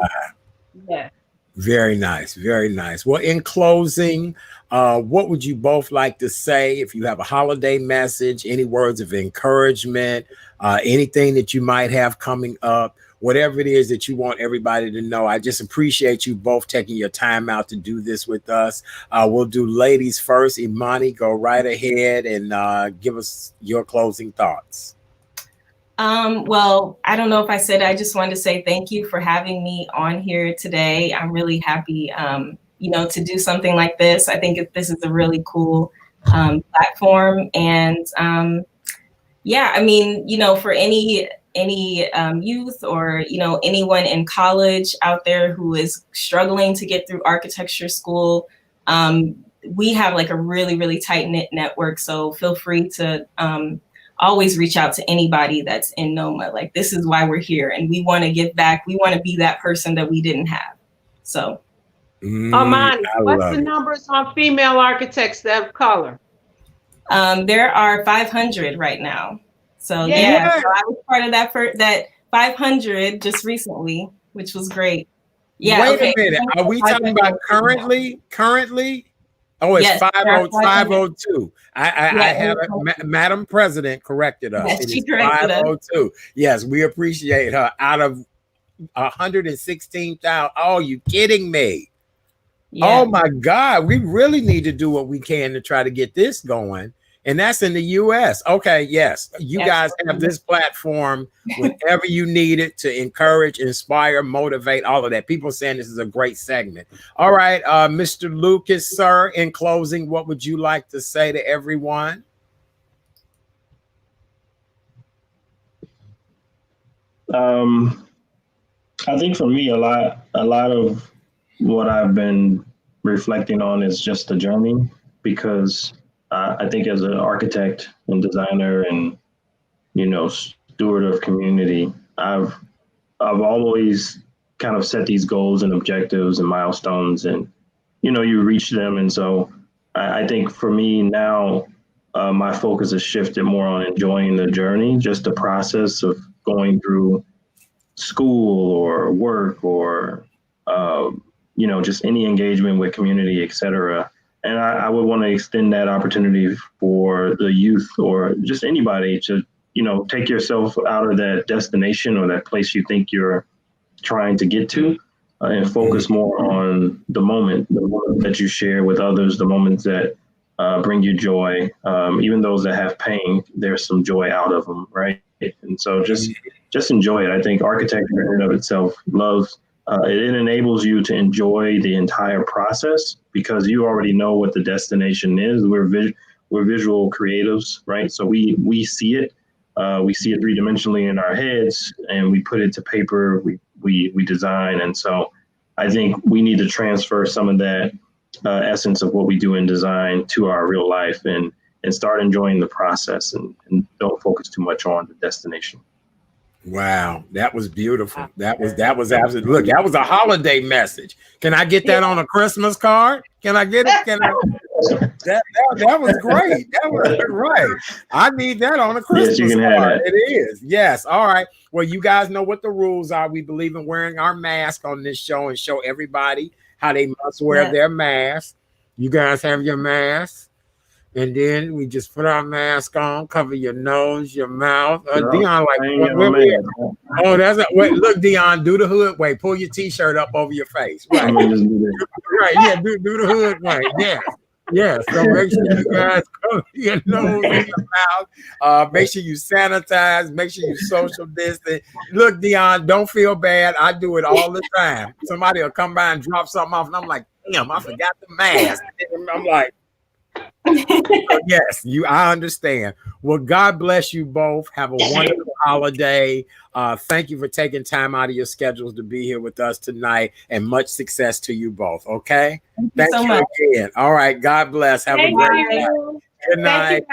B: Yeah.
A: Very nice, very nice. Well, in closing, what would you both like to say? If you have a holiday message, any words of encouragement, anything that you might have coming up, whatever it is that you want everybody to know. I just appreciate you both taking your time out to do this with us. We'll do ladies first. Imani, go right ahead and give us your closing thoughts.
G: Well, I don't know if I said, I just wanted to say thank you for having me on here today. I'm really happy, to do something like this. I think this is a really cool platform. And for any youth or, anyone in college out there who is struggling to get through architecture school, we have like a really, really tight knit network. So feel free to always reach out to anybody that's in NOMA. Like, this is why we're here, and we want to give back. We want to be that person that we didn't have. So,
B: Amani, what's the numbers on female architects that have color?
G: There are 500 right now. So so I was part of that 500 just recently, which was great. Yeah.
A: Wait a minute. Are we talking about currently? Oh, it's 502. I have it. Madam President corrected us.
G: Yes,
A: it
G: she
A: is
G: corrected
A: 502. Us. Yes, we appreciate her. Out of 116,000. Oh, you kidding me? Yeah. Oh my God. We really need to do what we can to try to get this going. And that's in the US. Okay, yes. You guys have this platform whenever you need it to encourage, inspire, motivate, all of that. People saying this is a great segment. All right, Mr. Lucas, sir, in closing, what would you like to say to everyone?
H: I think for me, a lot of what I've been reflecting on is just the journey, because I think as an architect and designer and, steward of community, I've always kind of set these goals and objectives and milestones, and, you reach them. And so I think for me now, my focus has shifted more on enjoying the journey, just the process of going through school or work or, just any engagement with community, et cetera. And I would want to extend that opportunity for the youth or just anybody to, take yourself out of that destination or that place you think you're trying to get to, and focus more on the moment that you share with others, the moments that bring you joy. Even those that have pain, there's some joy out of them, right? And so just enjoy it. I think architecture in and of itself it enables you to enjoy the entire process because you already know what the destination is. We're visual creatives, right? So we see it. We see it three-dimensionally in our heads, and we put it to paper. We design, and so I think we need to transfer some of that essence of what we do in design to our real life, and start enjoying the process, and don't focus too much on the destination.
A: Wow, that was beautiful. That was absolutely, look, that was a holiday message. Can I get that on a Christmas card? Can I get it? That was great. That was right. I need that on a Christmas card. It is. Yes. All right. Well, you guys know what the rules are. We believe in wearing our mask on this show and show everybody how they must wear their mask. You guys have your mask. And then we just put our mask on, cover your nose, your mouth. Dion, oh, that's it. Wait, look, Dion, do the hood way. Pull your t-shirt up over your face. Right. Right. Yeah, do the hood way. Yes. So make sure you guys cover your nose and your mouth. Make sure you sanitize. Make sure you social distance. Look, Dion, don't feel bad. I do it all the time. Somebody will come by and drop something off, and I'm like, damn, I forgot the mask. And I'm like, yes, I understand. Well, God bless you both. Have a wonderful holiday. Thank you for taking time out of your schedules to be here with us tonight, and much success to you both. Okay. Thank you so again. All right. God bless. Have a great night. Good night.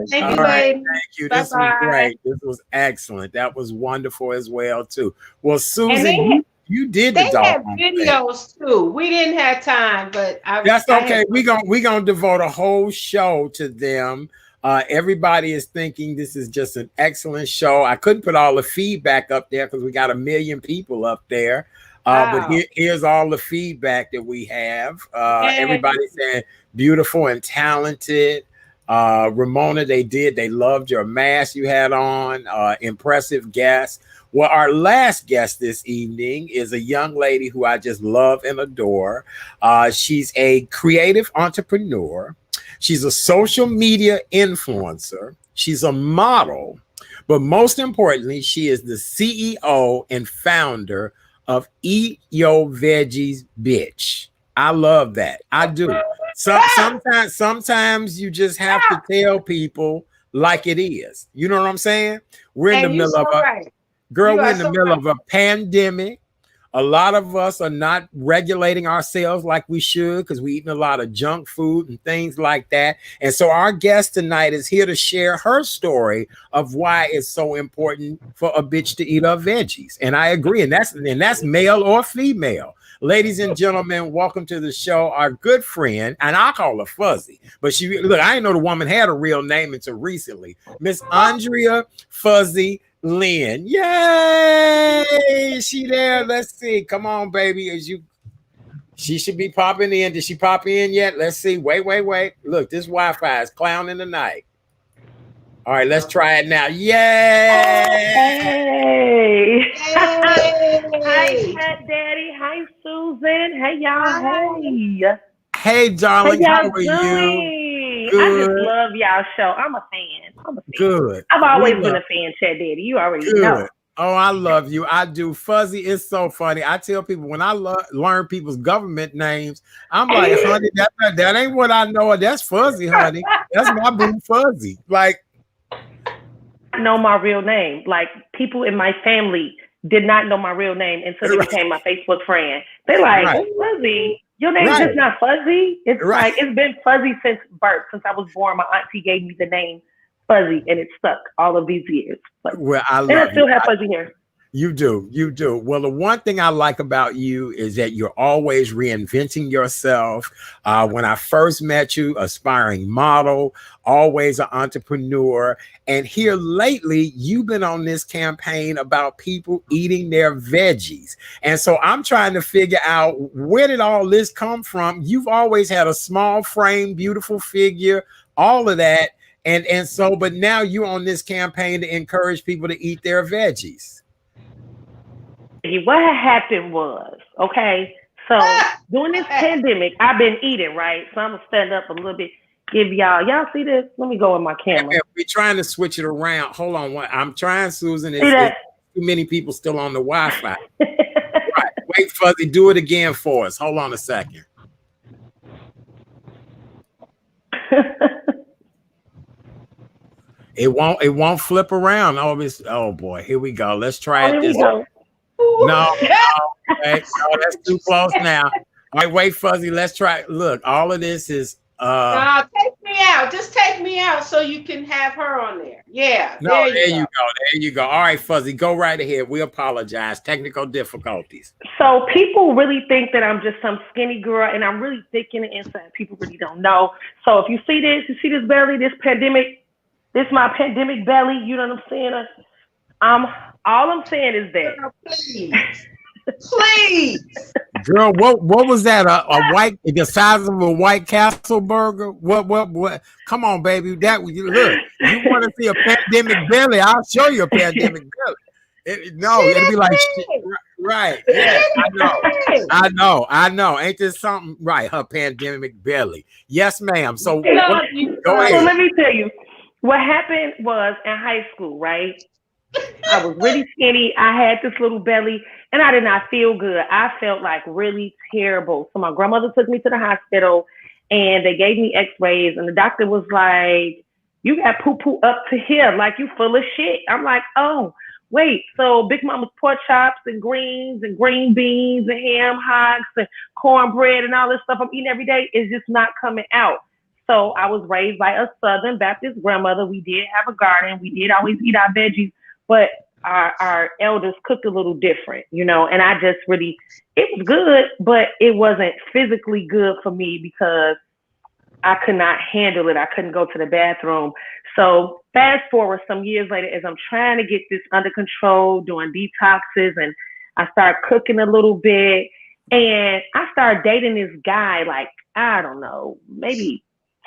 B: Thank you,
A: thank you. This was great. This was excellent. That was wonderful as well, too. Well, Susan, you did the
B: dog videos too. We didn't have time, but
A: that's okay. We're gonna devote a whole show to them. Everybody is thinking this is just an excellent show. I couldn't put all the feedback up there because we got 1 million people up there. But here's all the feedback that we have. Everybody's saying beautiful and talented. Ramona, they loved your mask you had on. Impressive guest. Well, our last guest this evening is a young lady who I just love and adore. She's a creative entrepreneur. She's a social media influencer. She's a model. But most importantly, she is the CEO and founder of Eat Your Veggies Bitch. I love that. I do. Sometimes you just have to tell people like it is. You know what I'm saying? We're in the middle of we're in the middle of a pandemic. A lot of us are not regulating ourselves like we should because we're eating a lot of junk food and things like that. And so our guest tonight is here to share her story of why it's so important for a bitch to eat her veggies. And I agree. And that's male or female. Ladies and gentlemen, welcome to the show. Our good friend, and I call her Fuzzy, but I didn't know the woman had a real name until recently. Miss AnDrea Fuzzy Lynn. Yay! She there. Let's see. Come on, baby. She should be popping in. Did she pop in yet? Let's see. Wait. Look, this Wi-Fi is clowning tonight. All right, let's try it now. Yay!
I: Hey! Hi, Cat Daddy. Hi, Susan. Hey, y'all.
A: Hey, darling. How are
I: you? Good. I just love y'all show. I'm a fan.
A: Good.
I: I've always been a fan, Cat Daddy. You already know.
A: Oh, I love you. I do. Fuzzy is so funny. I tell people when I learn people's government names, I'm like, honey, that ain't what I know. That's Fuzzy, honey. That's my boo Fuzzy. Like,
I: know my real name. Like, people in my family did not know my real name until they became my Facebook friend. They're like, Fuzzy, your name's just not Fuzzy. It's like, it's been Fuzzy since birth. Since I was born, my auntie gave me the name Fuzzy, and it stuck all of these years. But,
A: well, I still
I: have fuzzy hair.
A: You do. You do. Well, the one thing I like about you is that you're always reinventing yourself. When I first met you, aspiring model, always an entrepreneur. And here lately, you've been on this campaign about people eating their veggies. And so I'm trying to figure out, where did all this come from? You've always had a small frame, beautiful figure, all of that. And so, but now you're on this campaign to encourage people to eat their veggies.
I: What had happened was, okay, so during this pandemic, I've been eating, right? So I'm gonna stand up a little bit, give y'all see this? Let me go in my camera.
A: Yeah, we're trying to switch it around. Hold on, I'm trying, Susan. It's too many people still on the Wi-Fi. Right. Wait, Fuzzy, do it again for us. Hold on a second. It won't flip around. Oh boy, here we go. Let's try it this way. No, okay. No, that's too close now. All right, wait, Fuzzy. Let's try. Look, all of this is.
B: No, take me out. Just take me out so you can have her on there. Yeah.
A: No, there you go. There you go. All right, Fuzzy, go right ahead. We apologize. Technical difficulties.
I: So people really think that I'm just some skinny girl, and I'm really thick in the inside. People really don't know. So if you see this belly, this is my pandemic belly. You know what I'm saying? All I'm saying is that.
B: Girl, please.
A: Girl, what was that? A white, the size of a White Castle burger? What? Come on, baby. Look, you want to see a pandemic belly? I'll show you a pandemic belly. It'd be like shit. Right. Yeah, I know. Ain't this something? Right, her pandemic belly. Yes, ma'am. So go ahead.
I: So let me tell you, what happened was in high school, right? I was really skinny. I had this little belly, and I did not feel good. I felt like really terrible. So my grandmother took me to the hospital, and they gave me x-rays, and the doctor was like, you got poo-poo up to here, like you full of shit. I'm like, oh, wait. So Big Mama's pork chops and greens and green beans and ham hocks and cornbread and all this stuff I'm eating every day is just not coming out. So I was raised by a Southern Baptist grandmother. We did have a garden. We did always eat our veggies. But our elders cooked a little different, and I just really, it was good, but it wasn't physically good for me because I could not handle it. I couldn't go to the bathroom. So fast forward some years later, as I'm trying to get this under control, doing detoxes, and I started cooking a little bit, and I started dating this guy, like, I don't know, maybe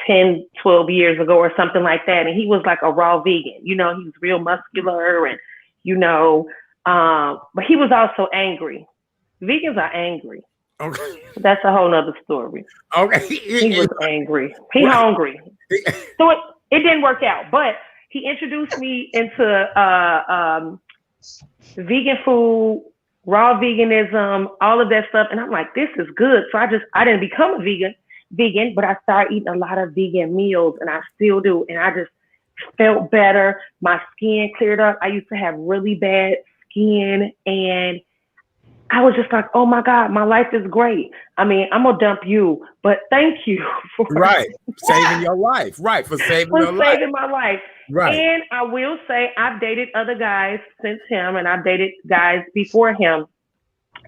I: 10, 12 years ago or something like that. And he was like a raw vegan, he was real muscular and, but he was also angry. Vegans are angry.
A: Okay.
I: That's a whole nother story.
A: Okay.
I: He was angry. He hungry. So it didn't work out, but he introduced me into vegan food, raw veganism, all of that stuff. And I'm like, this is good. So I didn't become a vegan, but I started eating a lot of vegan meals, and I still do. And I just felt better. My skin cleared up. I used to have really bad skin, and I was just like, oh my God, my life is great. I mean, I'm gonna dump you, but thank you for
A: saving your life. Right, for saving
I: my life.
A: Right.
I: And I will say I've dated other guys since him, and I've dated guys before him,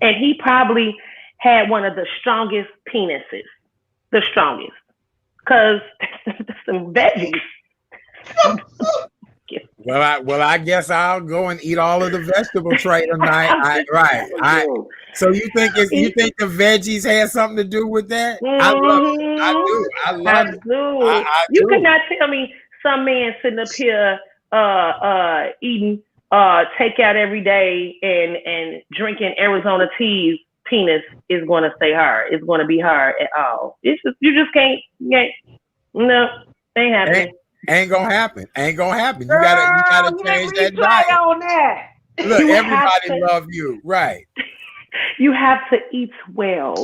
I: and he probably had one of the strongest penises. The strongest, because some veggies.
A: Well, I guess I'll go and eat all of the vegetable tray tonight. So you think the veggies had something to do with that? I love it. I love it.
I: You could not tell me some man sitting up here eating takeout every day and drinking Arizona teas. Penis is going to stay hard. It's going to be hard at all. It's just, you just can't. No, ain't happening.
A: Ain't gonna happen. You gotta change that diet.
B: On that.
A: Look, everybody love you, right?
I: You have to eat well,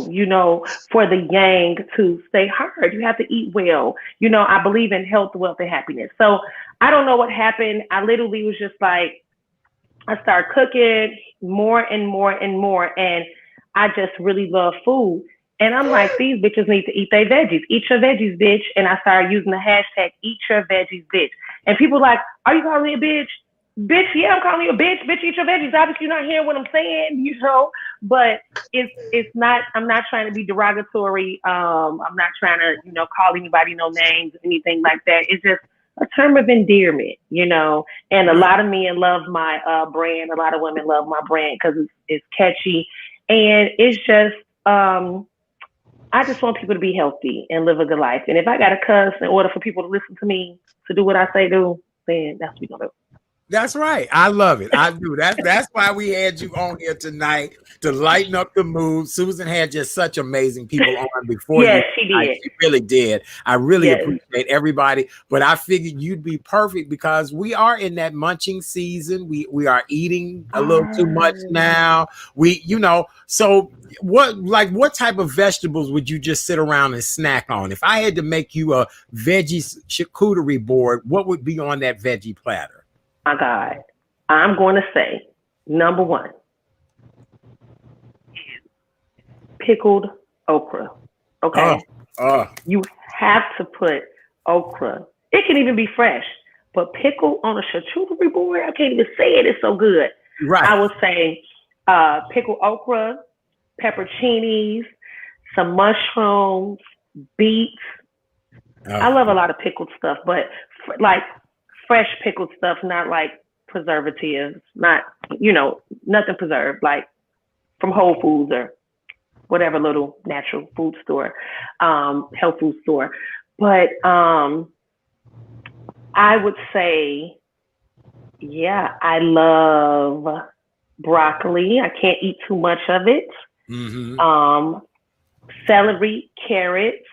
I: for the yang to stay hard. You have to eat well. I believe in health, wealth, and happiness. So I don't know what happened. I literally was just like, I started cooking more and more and more, and I just really love food. And I'm like, these bitches need to eat their veggies. Eat your veggies, bitch. And I started using the hashtag Eat Your Veggies Bitch. And people like, are you calling me a bitch? bitch, yeah, I'm calling you a bitch. Bitch, eat your veggies. Obviously, you're not hearing what I'm saying, But it's not. I'm not trying to be derogatory. I'm not trying to, call anybody no names, anything like that. It's just a term of endearment, And a lot of men love my brand. A lot of women love my brand because it's catchy, and it's just. I just want people to be healthy and live a good life. And if I got to cuss in order for people to listen to me, to do what I say do, then that's what we're going to do.
A: That's right. I love it. I do. That's why we had you on here tonight, to lighten up the mood. Susan had just such amazing people on before
I: yes,
A: you.
I: She did.
A: She really did. I really appreciate everybody. But I figured you'd be perfect because we are in that munching season. We are eating a little too much now. So what type of vegetables would you just sit around and snack on? If I had to make you a veggie charcuterie board, what would be on that veggie platter?
I: My God, I'm going to say number one, pickled okra. Okay. You have to put okra. It can even be fresh, but pickle on a charcuterie board, I can't even say it. It's so good.
A: Right.
I: I would say pickled okra, pepperoncinis, some mushrooms, beets. I love a lot of pickled stuff, but like fresh pickled stuff, not like preservatives, not, nothing preserved, like from Whole Foods or whatever little natural food store, health food store. But I would say, I love broccoli. I can't eat too much of it. Mm-hmm. Celery, carrots,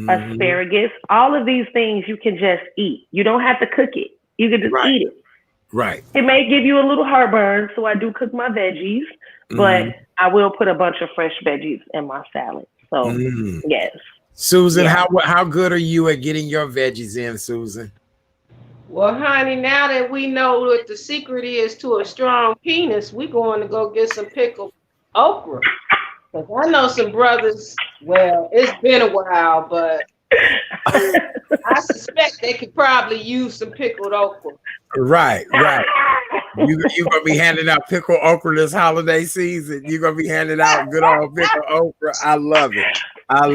I: asparagus, all of these things you can just eat. You don't have to cook it. You can just eat it.
A: Right.
I: It may give you a little heartburn, so I do cook my veggies, but I will put a bunch of fresh veggies in my salad. So, yes.
A: Susan, how good are you at getting your veggies in, Susan?
B: Well, honey, now that we know what the secret is to a strong penis, we're going to go get some pickled okra. Because I know some brothers, well, it's been a while, but I suspect they could probably use some pickled okra.
A: Right. You're going to be handing out pickled okra this holiday season. You're going to be handing out good old pickled okra. I love it. I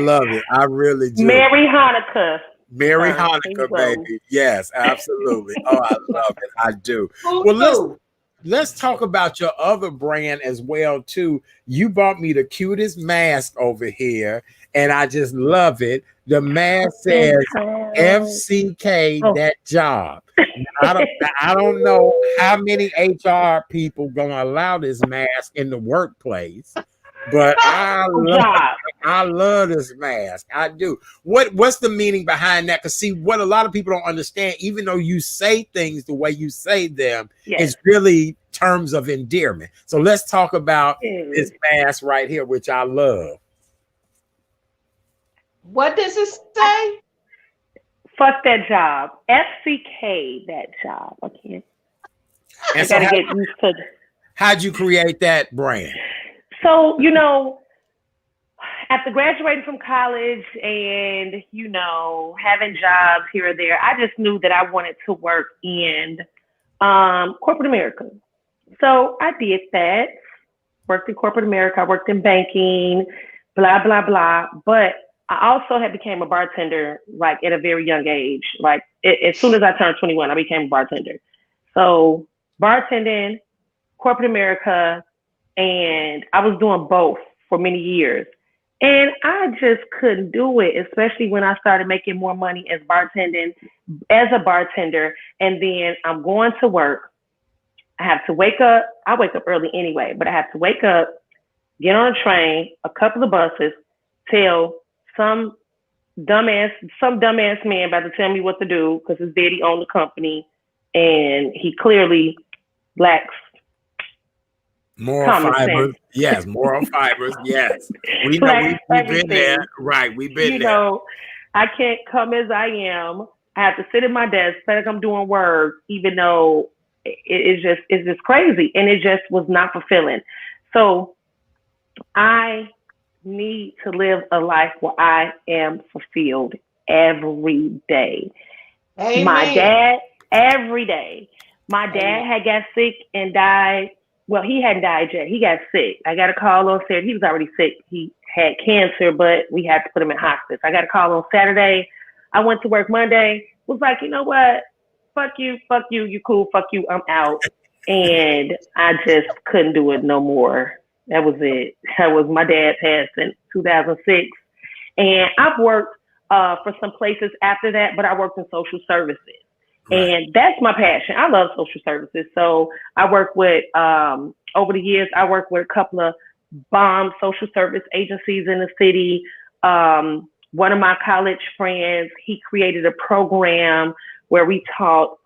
A: really do.
I: Merry Hanukkah.
A: Merry Hanukkah, baby. Yes, absolutely. Oh, I love it. I do. Well, let's talk about your other brand as well, too. You bought me the cutest mask over here, and I just love it. The mask says FCK, that job. I don't know how many HR people gonna allow this mask in the workplace, but I love this mask. I do. What's the meaning behind that? Because see, what a lot of people don't understand, even though you say things the way you say them, is really terms of endearment. So let's talk about this mask right here, which I love.
B: What does it say?
I: Fuck that job. FCK, that job. I can't. I gotta get used to.
A: How'd you create that brand?
I: So, after graduating from college and, having jobs here or there, I just knew that I wanted to work in corporate America. So I did that. Worked in corporate America. I worked in banking, blah, blah, blah. But I also had became a bartender, like at a very young age. Like as soon as I turned 21, I became a bartender. So bartending, corporate America, and I was doing both for many years. And I just couldn't do it, especially when I started making more money as a bartender. And then I'm going to work. I have to wake up. I wake up early anyway, but I have to wake up, get on a train, a couple of buses, tell some dumbass man about to tell me what to do because his daddy owned the company and he clearly lacks
A: moral fibers. Yes, moral fibers. Yes. We know we've been there. Right. We've been there.
I: I can't come as I am. I have to sit at my desk, feel like I'm doing work, even though it's just crazy. And it just was not fulfilling. So I need to live a life where I am fulfilled every day.
B: Amen.
I: My dad, every day. My dad had got sick and died. Well, he hadn't died yet. He got sick. I got a call on Saturday. He was already sick. He had cancer, but we had to put him in hospice. I got a call on Saturday. I went to work Monday. Was like, you know what? Fuck you, you cool, fuck you, I'm out. And I just couldn't do it no more. That was it. That was my dad passed in 2006. And I've worked for some places after that, but I worked in social services. Right. And that's my passion. I love social services. So I work with, over the years, I worked with a couple of bomb social service agencies in the city. One of my college friends, he created a program where we taught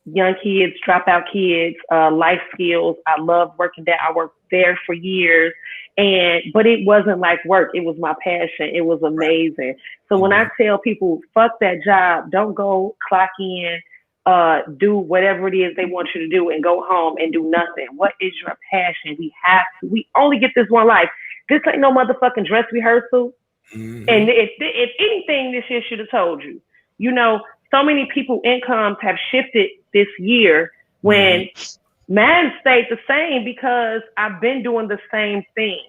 I: young kids, dropout kids, life skills. I love working there. I worked there for years, but it wasn't like work. It was my passion. It was amazing. So when I tell people, fuck that job, don't go clock in, do whatever it is they want you to do and go home and do nothing. What is your passion? We only get this one life. This ain't no motherfucking dress rehearsal. Mm-hmm. And if anything, this year should have told you, so many people incomes have shifted this year when mine stayed the same because I've been doing the same thing.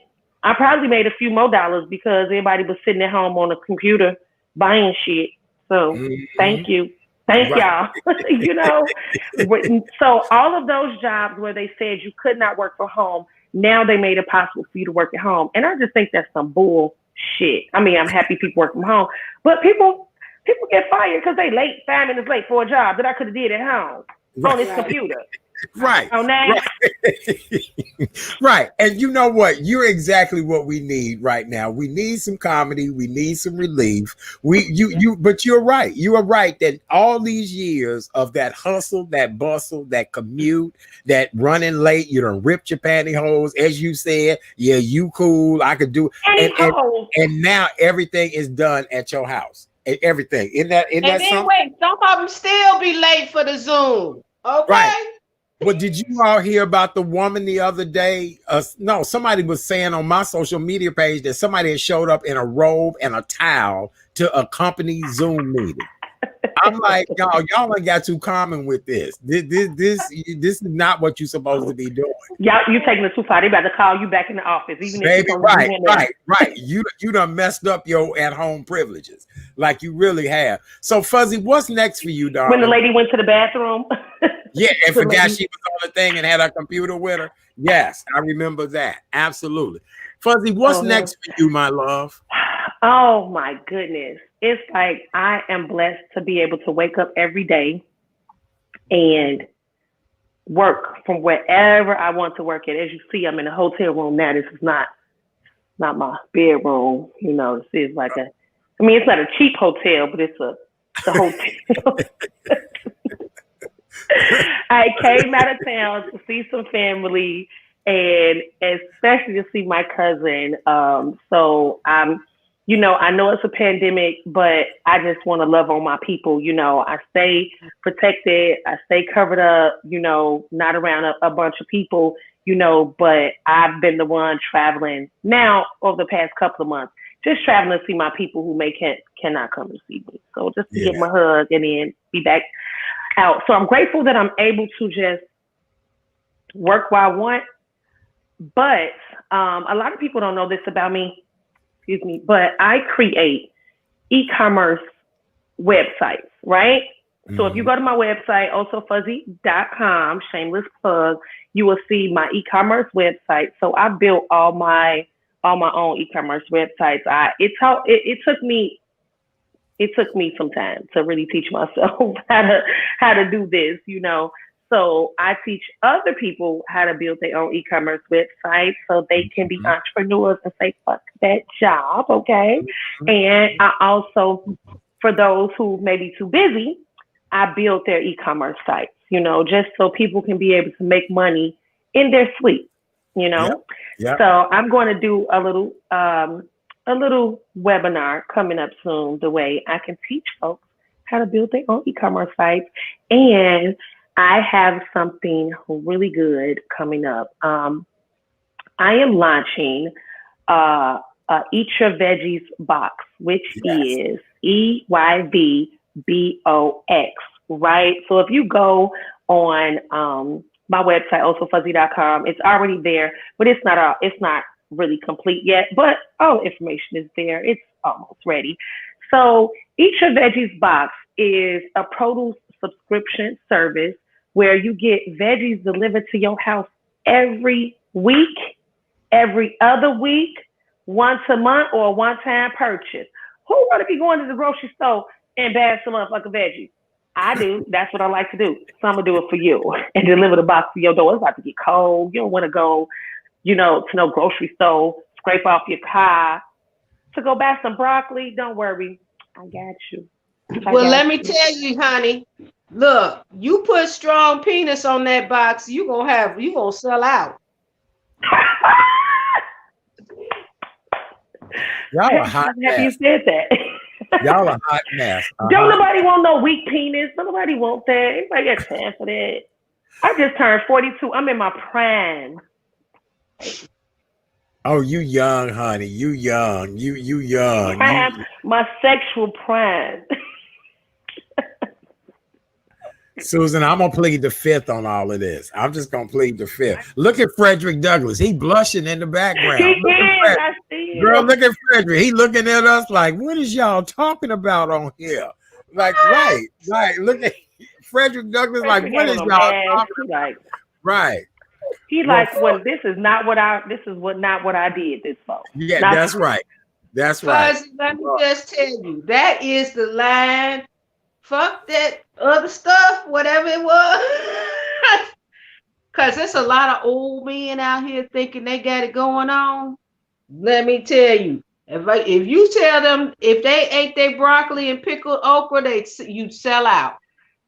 I: I probably made a few more dollars because everybody was sitting at home on a computer buying shit. So thank you. Thank y'all. So all of those jobs where they said you could not work from home, now they made it possible for you to work at home. And I just think that's some bullshit. I mean, I'm happy people work from home, but people get fired because they late, 5 minutes late for a job that I could have did at home on this computer.
A: Right.
I: On that.
A: Right. And you know what? You're exactly what we need right now. We need some comedy. We need some relief. But you're right. You are right that all these years of that hustle, that bustle, that commute, that running late, you done ripped your pantyhose, as you said. Yeah, you cool. I could do it. And now everything is done at your house. Everything.
B: And then wait, some of them still be late for the Zoom. Okay.
A: Right. Well, did you all hear about the woman the other day? No, somebody was saying on my social media page that somebody had showed up in a robe and a towel to a company Zoom meeting. I'm like, y'all ain't got too common with this. This is not what you're supposed to be doing.
I: Y'all, you taking it too far. They about to call you back in the office, even
A: Baby, if right. You done messed up your at-home privileges, like you really have. So, Fuzzy, what's next for you, darling?
I: When the lady went to the bathroom.
A: Yeah, and forgot she was on the thing and had her computer with her. Yes, I remember that. Absolutely. Fuzzy, what's next for you, my love?
I: Oh, my goodness. It's like I am blessed to be able to wake up every day and work from wherever I want to work at. As you see, I'm in a hotel room now. This is not my bedroom. This is like it's not a cheap hotel, but it's a hotel. I came out of town to see some family and especially to see my cousin. So I know it's a pandemic, but I just want to love on my people. I stay protected. I stay covered up, not around a bunch of people, but I've been the one traveling now over the past couple of months, just traveling to see my people who cannot come to see me. So just to give them a hug and then be back out. So I'm grateful that I'm able to just work while I want. But a lot of people don't know this about me. Excuse me, but I create e-commerce websites, right? Mm-hmm. So if you go to my website, alsofuzzy.com, shameless plug, you will see my e-commerce website. So I built all my own e-commerce websites. It took me some time to really teach myself how to do this, So I teach other people how to build their own e-commerce websites so they can be entrepreneurs and say, fuck that job, okay? And I also, for those who may be too busy, I build their e-commerce sites, just so people can be able to make money in their sleep, Yep. So I'm going to do a little webinar coming up soon, the way I can teach folks how to build their own e-commerce sites. And I have something really good coming up. I am launching Eat Your Veggies box, which is EYVBOX, right? So if you go on my website, alsofuzzy.com. It's already there, but it's not really complete yet. But all the information is there. It's almost ready. So Eat Your Veggies box is a produce subscription service where you get veggies delivered to your house every week, every other week, once a month, or a one-time purchase. Who want to be going to the grocery store and bag some motherfucking veggies? I do. That's what I like to do. So I'm going to do it for you and deliver the box to your door. It's about to get cold. You don't want to go, to no grocery store, scrape off your car to go buy some broccoli. Don't worry. I got you.
B: Well, let me tell you, honey. Look, you put strong penis on that box, you gonna sell out.
A: Y'all a hot mess.
I: You said that.
A: Y'all a hot mess.
I: Don't nobody want no weak penis. Nobody want that. Anybody got time for that? I just turned 42. I'm in my prime.
A: Oh, you young, honey. You young. You young.
I: My sexual prime.
A: Susan, I'm gonna plead the fifth on all of this. I'm just gonna plead the fifth. Look at Frederick Douglass. He blushing in the background.
I: I see him.
A: Girl, look at Frederick. He looking at us like, what is y'all talking about on here? Like, right. Look at Frederick Douglass. Like, what is y'all talking about? Right.
I: He well, this is not what I did this for.
A: Yeah, that's right. That's right.
B: Let me just tell you, that is the line. Fuck that other stuff, whatever it was. Cause there's a lot of old men out here thinking they got it going on. Let me tell you, if you tell them if they ate their broccoli and pickled okra, you'd sell out.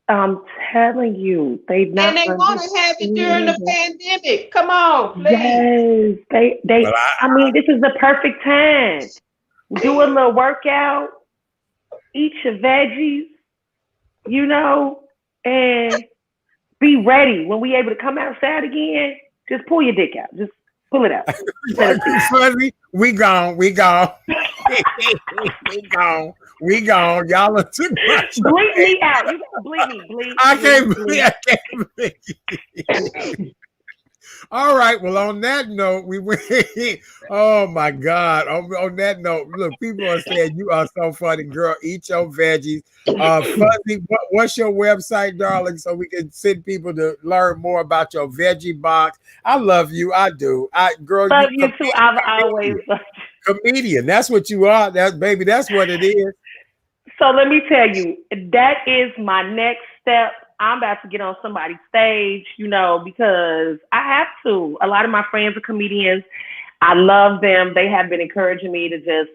I: I'm telling you, they
B: want to have it during the pandemic. Come on,
I: please. Yes, I mean, this is the perfect time. Do a little workout, eat your veggies, and be ready when we able to come outside again. Just pull your dick out. Just pull it out.
A: Fuzzy, we gone. We gone. Y'all are too much.
I: Bleep me out. You gotta bleep me. Bleep.
A: I can't bleep. All right. Well, on that note, we went. Oh my God. On that note, look, people are saying you are so funny, girl. Eat your veggies. Fuzzy, what's your website, darling, so we can send people to learn more about your veggie box? I love you. I do. Girl,
I: love you too. I've always loved
A: you. Comedian. That's what you are. Baby. That's what it is.
I: So let me tell you, that is my next step. I'm about to get on somebody's stage, because I have to. A lot of my friends are comedians. I love them. They have been encouraging me to just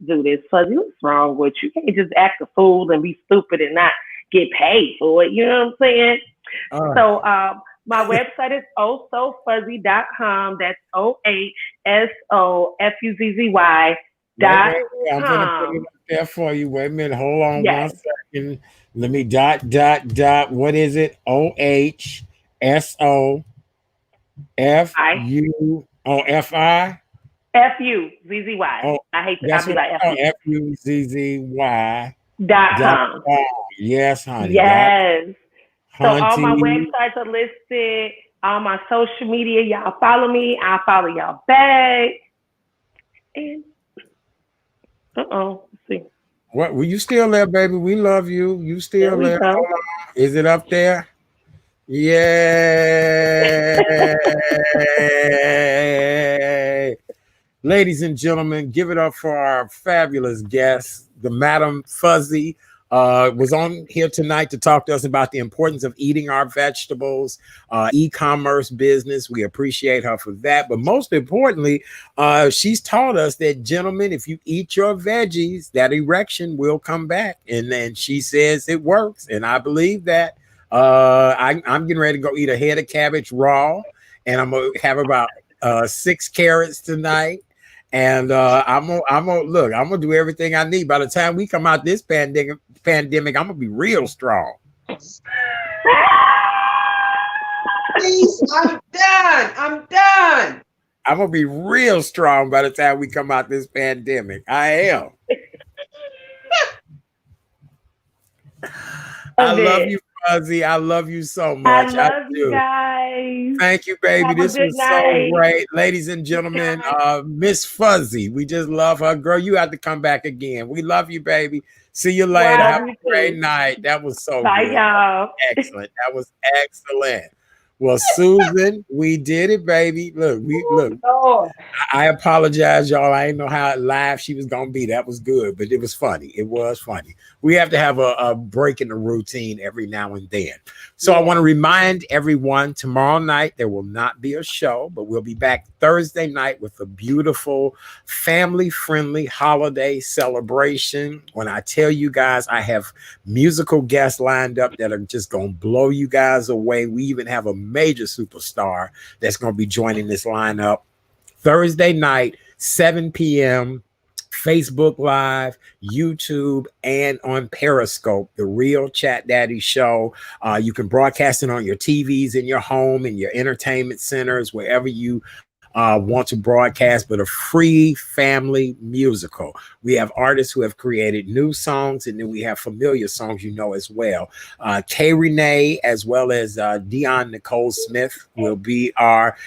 I: do this. Fuzzy, what's wrong with you? You can't just act a fool and be stupid and not get paid for it. You know what I'm saying? So my website is ohsofuzzy.com. That's OHSOFUZZY.com.
A: I'm gonna put it up there for you. Wait a minute. Hold on 1 second. Let me dot. What is it? OHSOFUFI?
I: FUZZY.
A: Oh,
I: I hate to be like
A: FUZZY.com. Yes, honey.
I: Yes. So all my websites are listed. All my social media. Y'all follow me. I'll follow y'all back. And let's see.
A: What? Were you still there, baby? We love you. You still there? Is it up there? Yay! Ladies and gentlemen, give it up for our fabulous guest, the Madam Fuzzy. Was on here tonight to talk to us about the importance of eating our vegetables, e-commerce business. We appreciate her for that. But most importantly, she's taught us that, gentlemen, if you eat your veggies, that erection will come back. And then she says it works. And I believe that. I'm getting ready to go eat a head of cabbage raw. And I'm going to have about 6 carrots tonight. And I'm gonna do everything I need. By the time we come out this pandemic, I'm gonna be real strong.
B: Please, I'm done.
A: I'm gonna be real strong by the time we come out this pandemic. I am. I love you, Fuzzy. I love you so
I: I
A: much.
I: love you
A: do.
I: guys.
A: Thank you, baby.
I: Have a
A: This
I: good
A: was so
I: night.
A: great. Ladies and gentlemen, Miss Fuzzy. We just love her. Girl, you have to come back again. We love you, baby. See you later. Have a great night. That was so
I: Bye,
A: good.
I: y'all.
A: Excellent. That was excellent. Well, Susan, we did it, baby. Look. I apologize, y'all. I didn't know how live she was gonna be. That was good, but it was funny. It was funny. We have to have a break in the routine every now and then. So I want to remind everyone, tomorrow night there will not be a show, but we'll be back Thursday night with a beautiful family-friendly holiday celebration. When I tell you guys, I have musical guests lined up that are just gonna blow you guys away. We even have a major superstar that's gonna be joining this lineup. Thursday night, 7 p.m., Facebook Live, YouTube, and on Periscope, The Real Chat Daddy Show. You can broadcast it on your TVs in your home, in your entertainment centers, wherever you want to broadcast, but a free family musical. We have artists who have created new songs, and then we have familiar songs, as well. K. Renee, as well as Dion Nicole Smith will be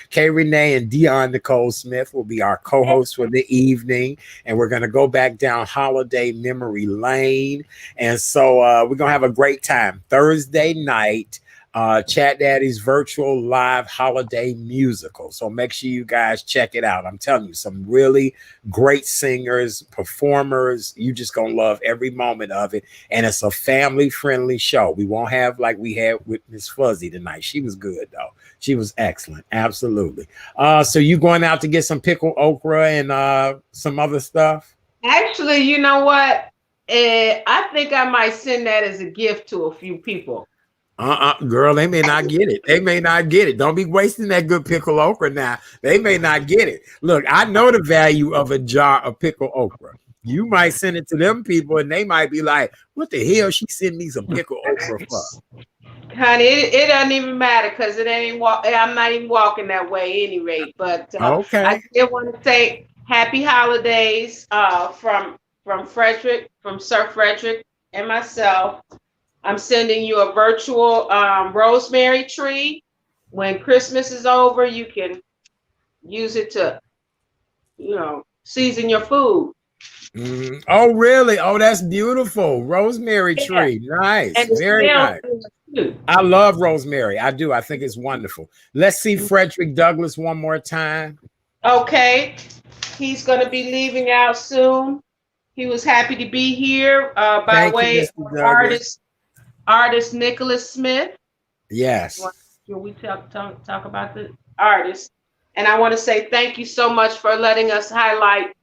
A: K. Renee and Dion Nicole Smith will be our co-hosts for the evening. And we're going to go back down holiday memory lane. And so we're going to have a great time. Thursday night, Chat Daddy's virtual live holiday musical. So make sure you guys check it out. I'm telling you, some really great singers, performers. You just gonna love every moment of it. And it's a family-friendly show. We won't have like we had with Miss Fuzzy tonight. She was good though. She was excellent. Absolutely. So you going out to get some pickled okra and some other stuff?
B: Actually, you know what? I think I might send that as a gift to a few people.
A: Girl, they may not get it. They may not get it. Don't be wasting that good pickled okra now. They may not get it. Look, I know the value of a jar of pickled okra. You might send it to them people and they might be like, what the hell she send me some pickled okra for?
B: Honey, it doesn't even matter because I'm not even walking that way at any rate. But
A: okay.
B: I still want to say happy holidays from Frederick, from Sir Frederick and myself. I'm sending you a virtual rosemary tree. When Christmas is over, you can use it to, season your food.
A: Oh, really? Oh, that's beautiful. Rosemary tree. Nice. And very nice. I love rosemary. I do. I think it's wonderful. Let's see Frederick Douglass one more time.
B: Okay. He's going to be leaving out soon. He was happy to be here by way of artist Nicholas Smith.
A: Yes.
B: Can we talk about the artist? And I want to say thank you so much for letting us highlight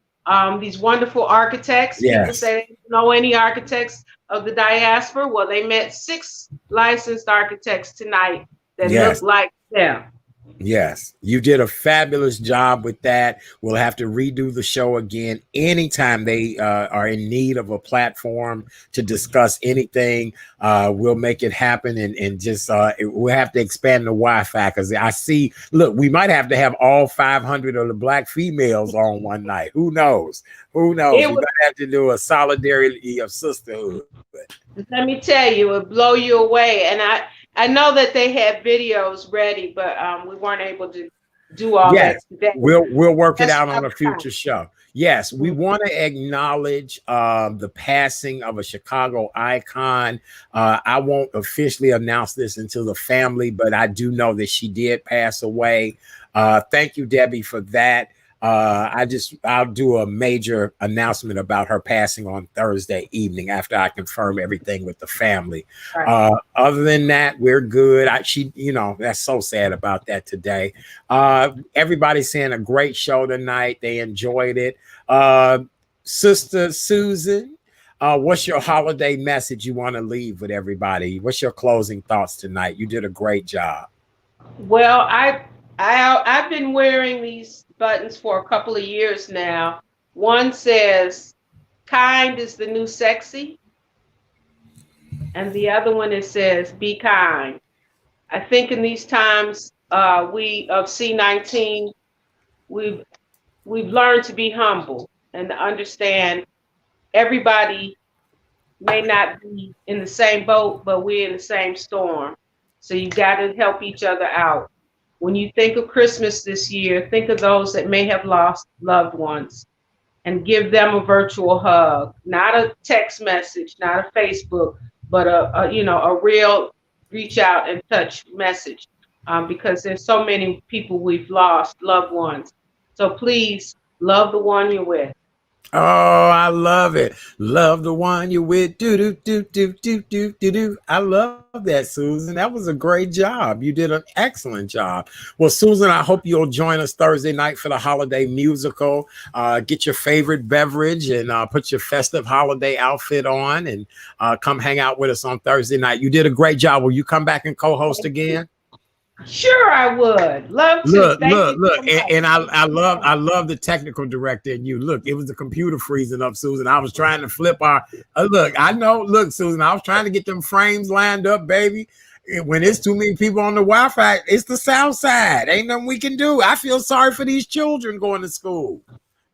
B: these wonderful architects.
A: Yes.
B: People say they don't know any architects of the diaspora. Well, they met 6 licensed architects tonight that look like them.
A: Yes, you did a fabulous job with that. We'll have to redo the show again anytime they are in need of a platform to discuss anything. We'll make it happen and just we'll have to expand the Wi-Fi because I see, look, we might have to have all 500 of the Black females on one night. Who knows? We're going to have to do a solidarity of sisterhood.
B: Let me tell you, it'll blow you away. And I know that they had videos ready, but we weren't able to do all that today.
A: We'll work it out on a future show. Yes, we want to acknowledge the passing of a Chicago icon. I won't officially announce this until the family, but I do know that she did pass away. Thank you, Debbie, for that. I'll do a major announcement about her passing on Thursday evening after I confirm everything with the family. Right. Other than that, we're good. That's so sad about that today. Everybody's saying a great show tonight. They enjoyed it. Sister Susan, what's your holiday message you want to leave with everybody? What's your closing thoughts tonight? You did a great job.
B: Well, I've been wearing these buttons for a couple of years now. One says, kind is the new sexy. And the other one says, be kind. I think in these times we of C19, we've learned to be humble and to understand everybody may not be in the same boat, but we're in the same storm. So you got to help each other out. When you think of Christmas this year, think of those that may have lost loved ones and give them a virtual hug, not a text message, not a Facebook, but a real reach out and touch message, because there's so many people we've lost, loved ones. So please love the one you're with.
A: Oh, I love it. Love the one you're with. Do do do do do do do do. I love that, Susan. That was a great job. You did an excellent job. Well, Susan, I hope you'll join us Thursday night for the holiday musical. Get your favorite beverage and put your festive holiday outfit on and come hang out with us on Thursday night. You did a great job. Will you come back and co-host again?
B: Sure, I would love to.
A: Look, and I love the technical director in you. Look, it was the computer freezing up, Susan. I was trying to flip our look. I know, look, Susan, I was trying to get them frames lined up, baby. When it's too many people on the Wi-Fi, it's the South Side. Ain't nothing we can do. I feel sorry for these children going to school.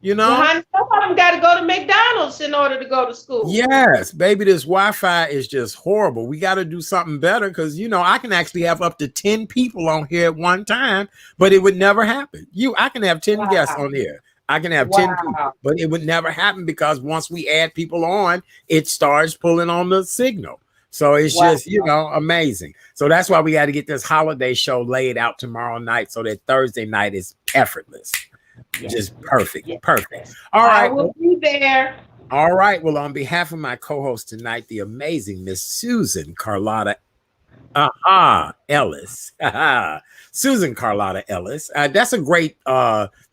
A: You know,
B: well, honey, some of them got to go to McDonald's in order to go to school.
A: Yes, baby, this Wi-Fi is just horrible. We got to do something better because, you know, I can actually have up to 10 people on here at one time, but it would never happen. I can have 10 guests on here. I can have 10 people, but it would never happen because once we add people on, it starts pulling on the signal. So it's just, you know, amazing. So that's why we got to get this holiday show laid out tomorrow night so that Thursday night is effortless. Yes. Just perfect. Yes. Perfect. All right.
B: I will be there.
A: All right. Well, on behalf of my co-host tonight, the amazing Miss Susan Carlotta Ellis. Susan Carlotta Ellis. That's a great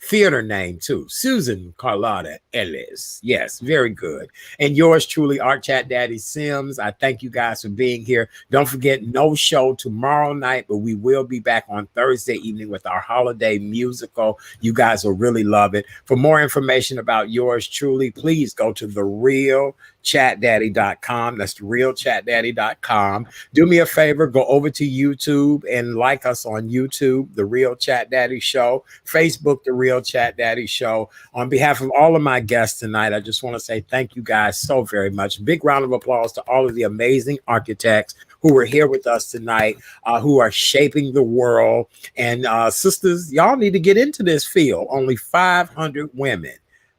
A: theater name too. Susan Carlotta Ellis. Yes, very good. And yours truly, Art Chat Daddy Sims. I thank you guys for being here. Don't forget, no show tomorrow night, but we will be back on Thursday evening with our holiday musical. You guys will really love it. For more information about yours truly, please go to therealchatdaddy.com. That's therealchatdaddy.com. Do me a favor, go over to YouTube and like us on YouTube, The Real Chat Daddy Show, Facebook, The Real Chat Daddy Show. On behalf of all of my guests tonight, I just want to say thank you guys so very much. Big round of applause to all of the amazing architects who are here with us tonight, who are shaping the world. And sisters, y'all need to get into this field. Only 500 women,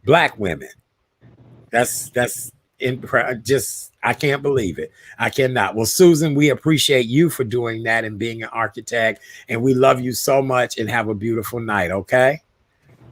A: Black women. That's just, I can't believe it. I cannot. Well, Susan, we appreciate you for doing that and being an architect. And we love you so much and have a beautiful night. Okay.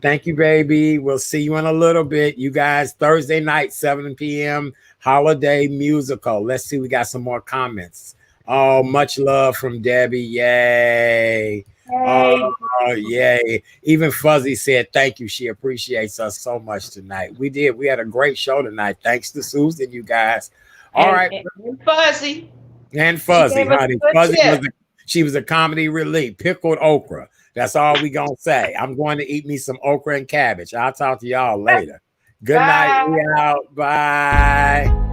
A: Thank you, baby. We'll see you in a little bit. You guys, Thursday night, 7 p.m. holiday musical. Let's see. We got some more comments. Oh, much love from Debbie. Yay. Oh, yay. Even Fuzzy said thank you. She appreciates us so much tonight. We did. We had a great show tonight. Thanks to Susan, you guys. All right.
B: And Fuzzy.
A: And Fuzzy, honey. Fuzzy was a comedy relief. Pickled okra. That's all we gonna say. I'm going to eat me some okra and cabbage. I'll talk to y'all later. Good night. We out. Bye.